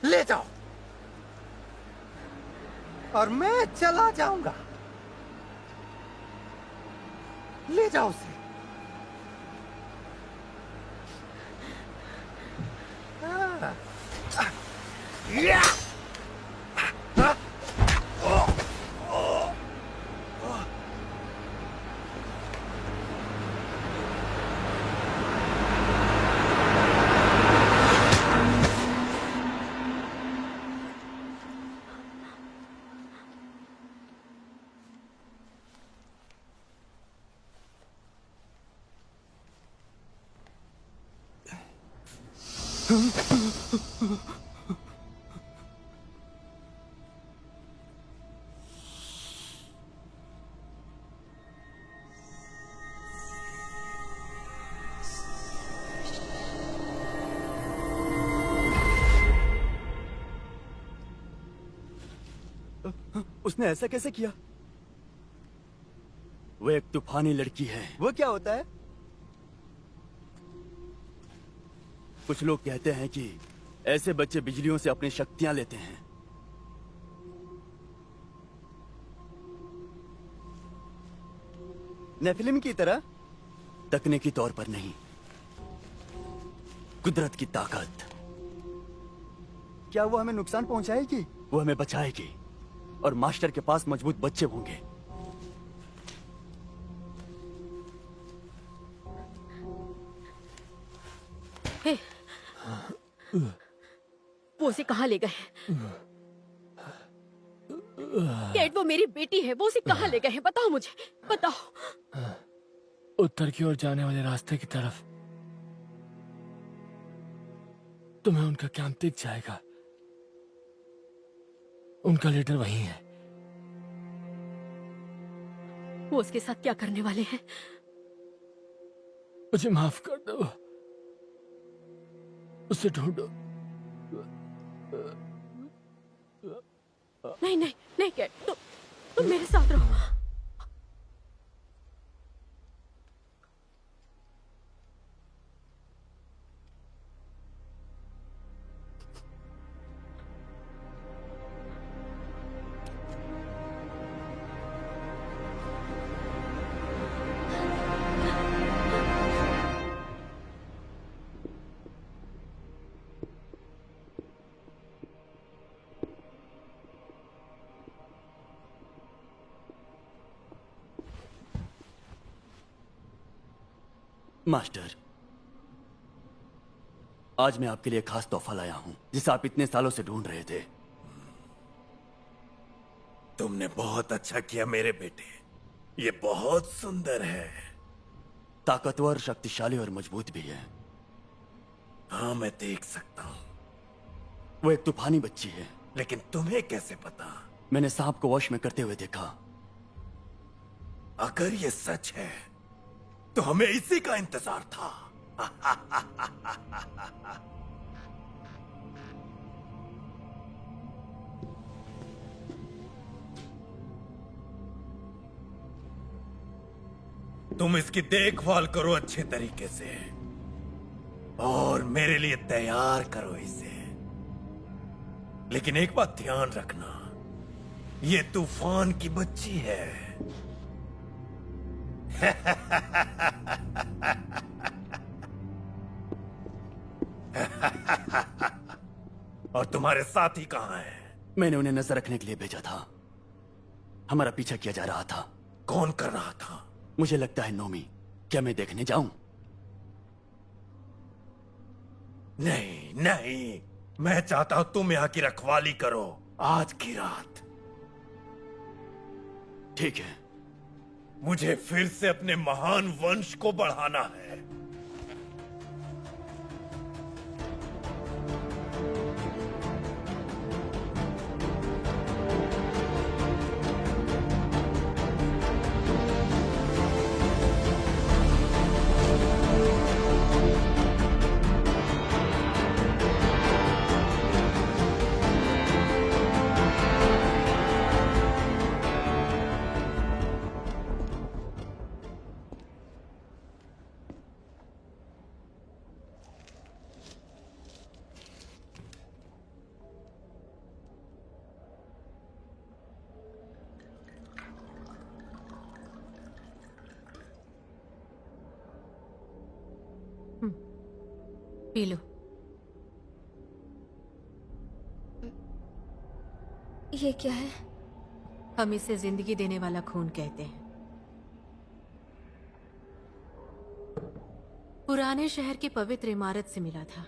ले जाओ और मैं चला जाऊंगा। ले जाओ उसे। उसने ऐसा कैसे किया? वो एक तूफानी लड़की है। वो क्या होता है? कुछ लोग कहते हैं कि ऐसे बच्चे बिजलियों से अपनी शक्तियां लेते हैं। नेफिलिम की तरह? तकनीकी तौर पर नहीं, कुदरत की ताकत। क्या वो हमें नुकसान पहुंचाएगी? वो हमें बचाएगी और मास्टर के पास मजबूत बच्चे होंगे। हे, वो उसे कहाँ ले गए? केट, वो मेरी बेटी है, वो उसे कहाँ ले गए हैं? बताओ मुझे, बताओ। उत्तर की ओर जाने वाले रास्ते की तरफ। तुम्हें उनका कैंप दिख जाएगा। उनका लीडर वही है। वो उसके साथ क्या करने वाले हैं? मुझे माफ कर दो। उसे ढूंढो। नहीं नहीं नहीं केट, तुम मेरे साथ रहो। मास्टर, आज मैं आपके लिए खास तोहफा लाया हूं जिसे आप इतने सालों से ढूंढ रहे थे। तुमने बहुत अच्छा किया मेरे बेटे, ये बहुत सुंदर है। ताकतवर, शक्तिशाली और मजबूत भी है। हाँ, मैं देख सकता हूँ। वो एक तूफानी बच्ची है। लेकिन तुम्हें कैसे पता? मैंने सांप को वश में करते हुए देखा। अगर ये सच है तो हमें इसी का इंतजार था। तुम इसकी देखभाल करो अच्छे तरीके से और मेरे लिए तैयार करो इसे। लेकिन एक बात ध्यान रखना, ये तूफान की बच्ची है। और तुम्हारे साथी कहाँ हैं? मैंने उन्हें नजर रखने के लिए भेजा था। हमारा पीछा किया जा रहा था। कौन कर रहा था? मुझे लगता है नोमी। क्या मैं देखने जाऊं? नहीं नहीं, मैं चाहता हूं तुम यहाँ की रखवाली करो आज की रात। ठीक है। मुझे फिर से अपने महान वंश को बढ़ाना है। P low. ये क्या है? हम इसे जिंदगी देने वाला खून कहते हैं। पुराने शहर की पवित्र इमारत से मिला था।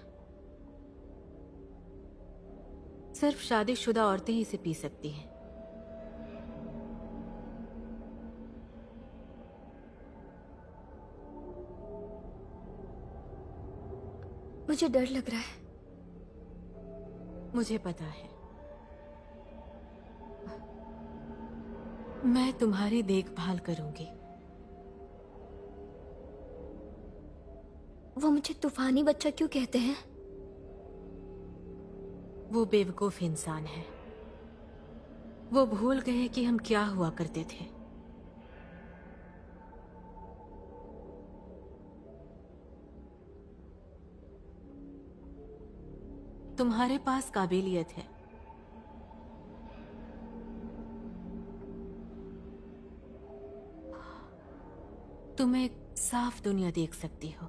सिर्फ शादीशुदा औरतें ही इसे पी सकती हैं। मुझे डर लग रहा है। मुझे पता है। मैं तुम्हारी देखभाल करूंगी। वो मुझे तूफानी बच्चा क्यों कहते हैं? वो बेवकूफ इंसान है। वो भूल गए कि हम क्या हुआ करते थे। तुम्हारे पास काबिलियत है। तुम एक साफ दुनिया देख सकती हो।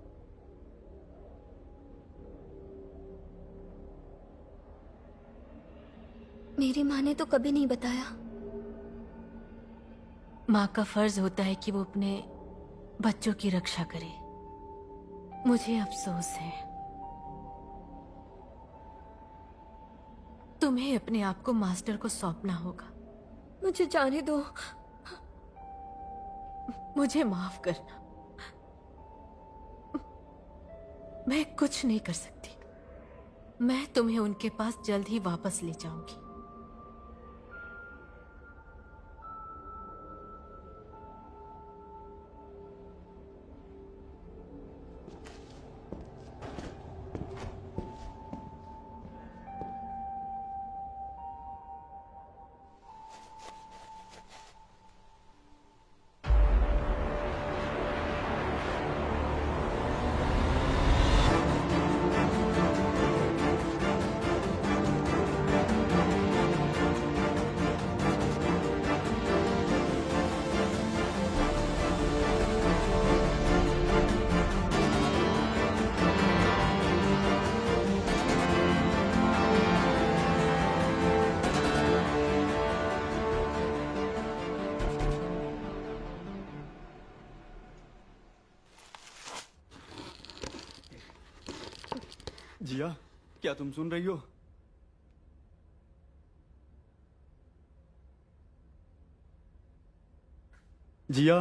मेरी माँ ने तो कभी नहीं बताया। माँ का फर्ज होता है कि वो अपने बच्चों की रक्षा करे। मुझे अफसोस है, तुम्हें अपने आप को मास्टर को सौंपना होगा। मुझे जाने दो। मुझे माफ करना, मैं कुछ नहीं कर सकती। मैं तुम्हें उनके पास जल्द ही वापस ले जाऊंगी। जिया, क्या तुम सुन रही हो? जिया,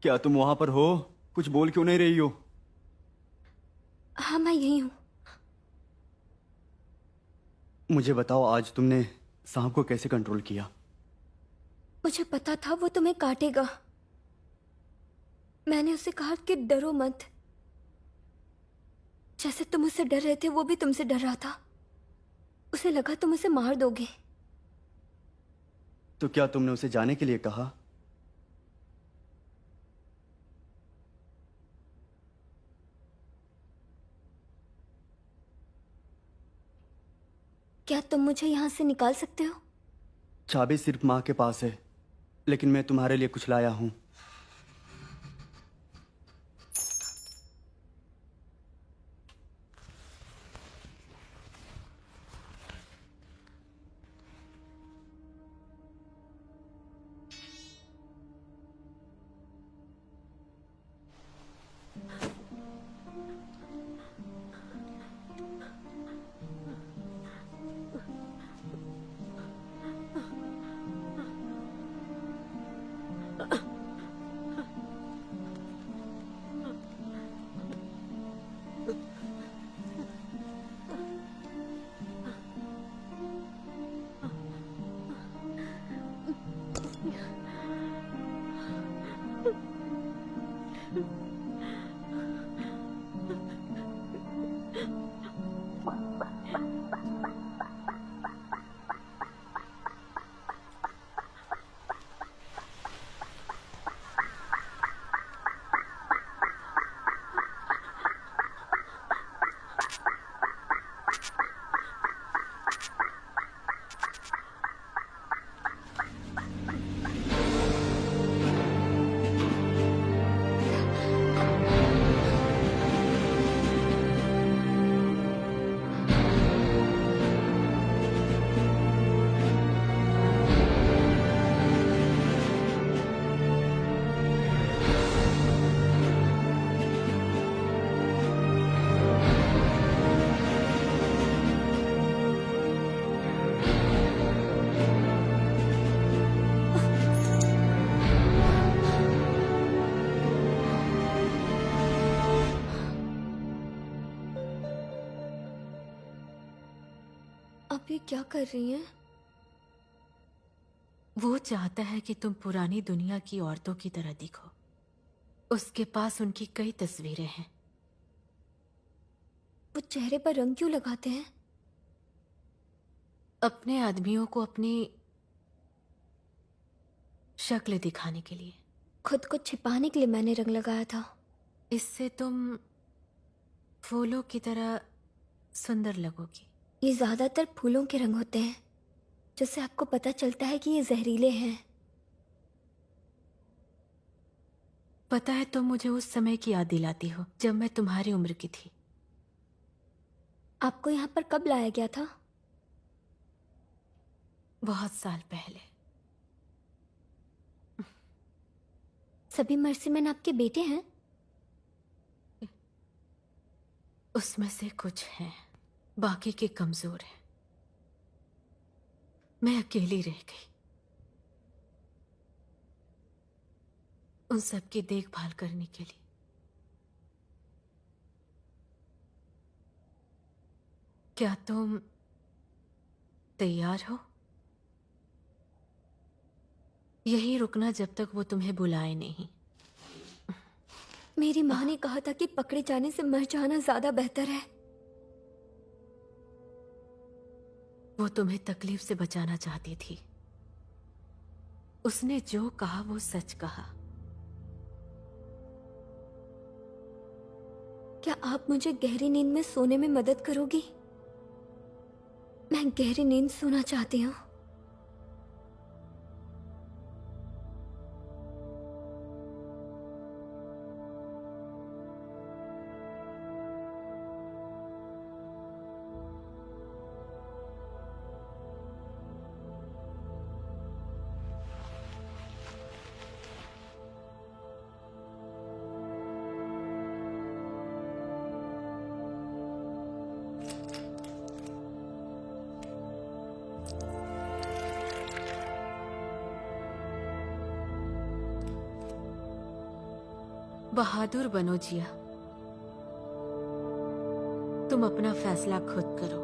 क्या तुम वहां पर हो? कुछ बोल क्यों नहीं रही हो? हाँ, मैं यही हूँ। मुझे बताओ, आज तुमने सांप को कैसे कंट्रोल किया? मुझे पता था वो तुम्हें काटेगा। मैंने उसे कहा कि डरो मत। जैसे तुम उससे डर रहे थे, वो भी तुमसे डर रहा था। उसे लगा तुम उसे मार दोगे। तो क्या तुमने उसे जाने के लिए कहा? क्या तुम मुझे यहाँ से निकाल सकते हो? चाबी सिर्फ माँ के पास है, लेकिन मैं तुम्हारे लिए कुछ लाया हूं। आप ये क्या कर रही हैं? वो चाहता है कि तुम पुरानी दुनिया की औरतों की तरह दिखो। उसके पास उनकी कई तस्वीरें हैं। वो चेहरे पर रंग क्यों लगाते हैं? अपने आदमियों को अपनी शक्ल दिखाने के लिए। खुद को छिपाने के लिए मैंने रंग लगाया था। इससे तुम फूलों की तरह सुंदर लगोगी। ये ज्यादातर फूलों के रंग होते हैं, जिससे आपको पता चलता है कि ये जहरीले हैं। पता है, तुम मुझे उस समय की याद दिलाती हो जब मैं तुम्हारी उम्र की थी। आपको यहाँ पर कब लाया गया था? बहुत साल पहले। सभी मर्सीमैन आपके बेटे हैं? उसमें से कुछ हैं, बाकी के कमजोर हैं। मैं अकेली रह गई उन सब की देखभाल करने के लिए। क्या तुम तैयार हो? यहीं रुकना जब तक वो तुम्हें बुलाए नहीं। मेरी माँ ने कहा था कि पकड़े जाने से मर जाना ज्यादा बेहतर है। वो तुम्हें तकलीफ से बचाना चाहती थी। उसने जो कहा वो सच कहा। क्या आप मुझे गहरी नींद में सोने में मदद करोगी? मैं गहरी नींद सोना चाहती हूँ। बहादुर बनो जिया। तुम अपना फैसला खुद करो।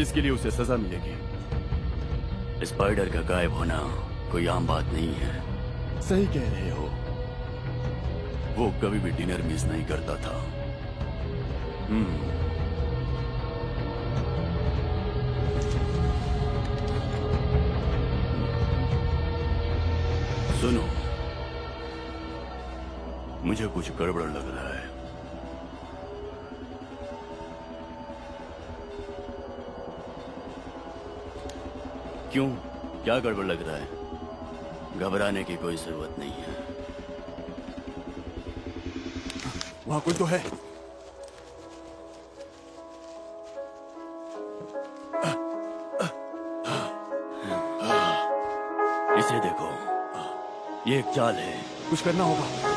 इसके लिए उसे सजा मिलेगी। स्पाइडर का गायब होना कोई आम बात नहीं है। सही कह रहे हो। वो कभी भी डिनर मिस नहीं करता था। सुनो, मुझे कुछ गड़बड़ लग रहा है। क्यों? क्या गड़बड़ लग रहा है? घबराने की कोई जरूरत नहीं है। वहां कोई तो है। इसे देखो, ये एक चाल है। कुछ करना होगा।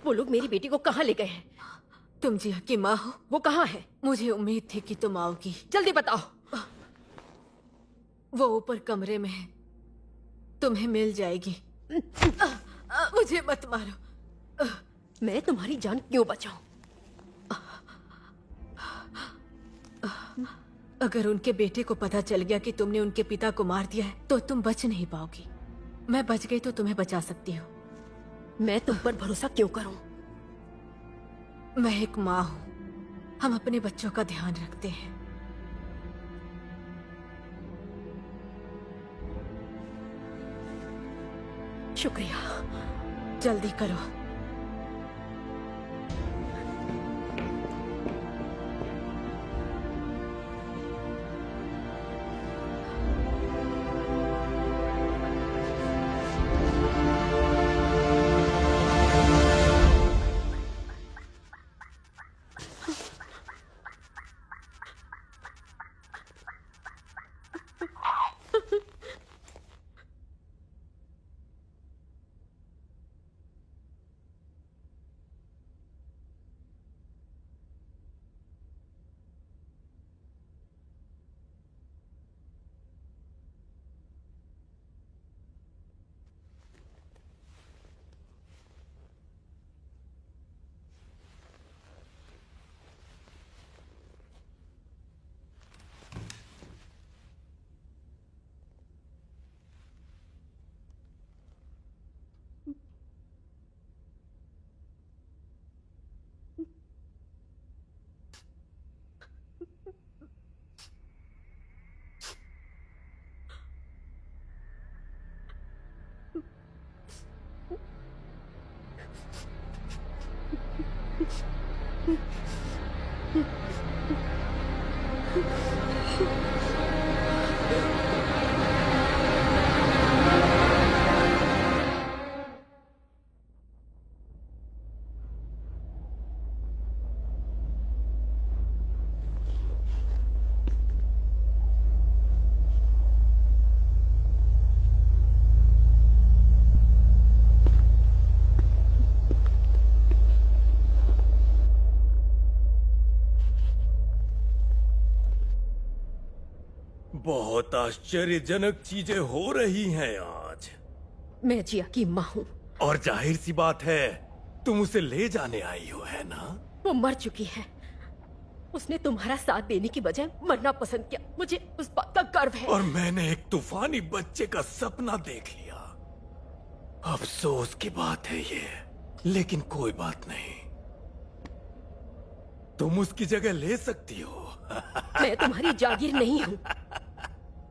वो लोग मेरी बेटी को कहाँ ले गए हैं? तुम जिया की माँ हो? वो कहाँ है? मुझे उम्मीद थी कि तुम आओगी। जल्दी बताओ। वो ऊपर कमरे में है, तुम्हें मिल जाएगी। मुझे मत मारो। मैं तुम्हारी जान क्यों बचाऊं? अगर उनके बेटे को पता चल गया कि तुमने उनके पिता को मार दिया है तो तुम बच नहीं पाओगी। मैं बच गई तो तुम्हें बचा सकती हूँ। मैं तुम पर भरोसा क्यों करूं? मैं एक माँ हूँ, हम अपने बच्चों का ध्यान रखते हैं। शुक्रिया। जल्दी करो। बहुत आश्चर्यजनक चीजें हो रही हैं आज। मैं जिया की माँ हूँ। और जाहिर सी बात है तुम उसे ले जाने आई हो, है ना? वो मर चुकी है। उसने तुम्हारा साथ देने की बजाय मरना पसंद किया। मुझे उस बात का गर्व है। और मैंने एक तूफानी बच्चे का सपना देख लिया। अफसोस की बात है ये, लेकिन कोई बात नहीं। तुम उसकी जगह ले सकती हो। मैं तुम्हारी जागीर नहीं हूँ।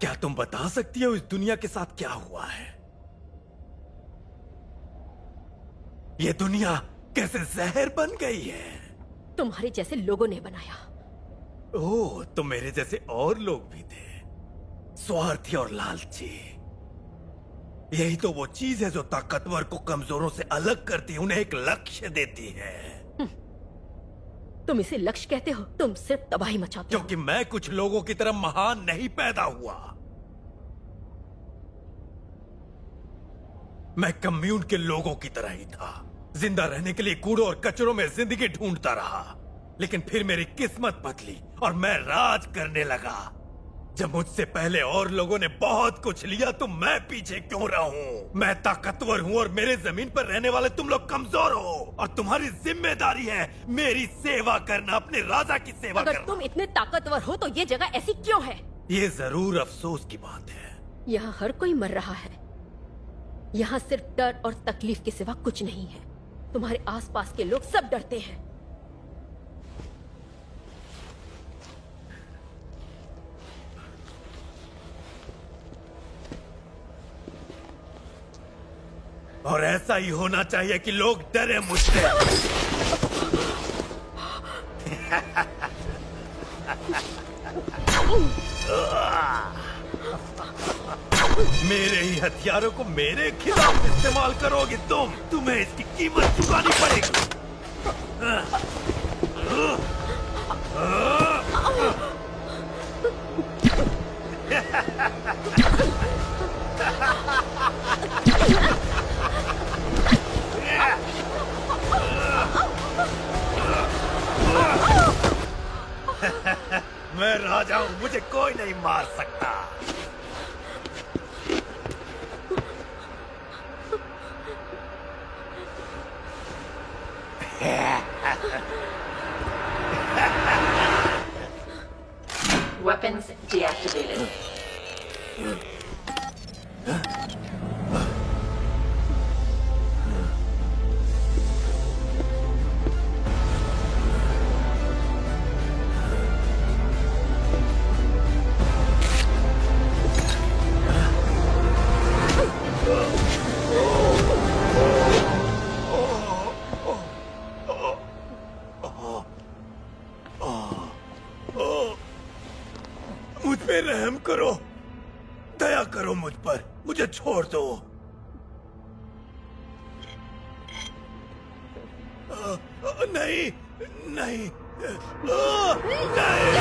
क्या तुम बता सकती हो इस दुनिया के साथ क्या हुआ है? ये दुनिया कैसे जहर बन गई है? तुम्हारे जैसे लोगों ने बनाया। ओह, तो मेरे जैसे और लोग भी थे, स्वार्थी और लालची। यही तो वो चीज है जो ताकतवर को कमजोरों से अलग करती है, उन्हें एक लक्ष्य देती है। तुम इसे लक्ष्य कहते हो? तुम सिर्फ तबाही मचाते हो। क्योंकि मैं कुछ लोगों की तरह महान नहीं पैदा हुआ। मैं कम्यून के लोगों की तरह ही था, जिंदा रहने के लिए कूड़ों और कचरों में जिंदगी ढूंढता रहा। लेकिन फिर मेरी किस्मत बदली और मैं राज करने लगा। जब मुझसे पहले और लोगों ने बहुत कुछ लिया तो मैं पीछे क्यों रहूं? मैं ताकतवर हूं और मेरे जमीन पर रहने वाले तुम लोग कमजोर हो। और तुम्हारी जिम्मेदारी है मेरी सेवा करना, अपने राजा की सेवा अगर करना। तुम इतने ताकतवर हो तो ये जगह ऐसी क्यों है? ये जरूर अफसोस की बात है। यहाँ हर कोई मर रहा है। यहाँ सिर्फ डर और तकलीफ के सिवा कुछ नहीं है। तुम्हारे आसपास के लोग सब डरते हैं। और ऐसा ही होना चाहिए कि लोग डरे मुझसे। मेरे ही हथियारों को मेरे खिलाफ इस्तेमाल करोगे तुम्हें इसकी कीमत चुकानी पड़ेगी। मैं राजा हूं, मुझे कोई नहीं मार सकता। Weapon Weapons deactivated. मुझ पे रहम करो, दया करो मुझ पर, मुझे छोड़ दो। नहीं नहीं नहीं।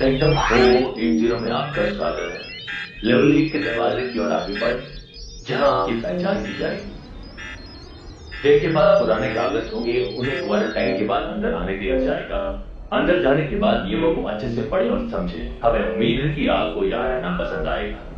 सेक्टर 480 में आपका स्वागत है। लेवल 1 के दरवाजे की ओर आगे बढ़, जहां आपकी पहचान की जाएगी। जिनके पास पुराने कागज होंगे उन्हें क्वारंटाइन के बाद अंदर आने दिया जाएगा। अंदर जाने के बाद नियमों को अच्छे से पढ़ें और समझें। हमें उम्मीद है कि आपको यह रहना पसंद आएगा।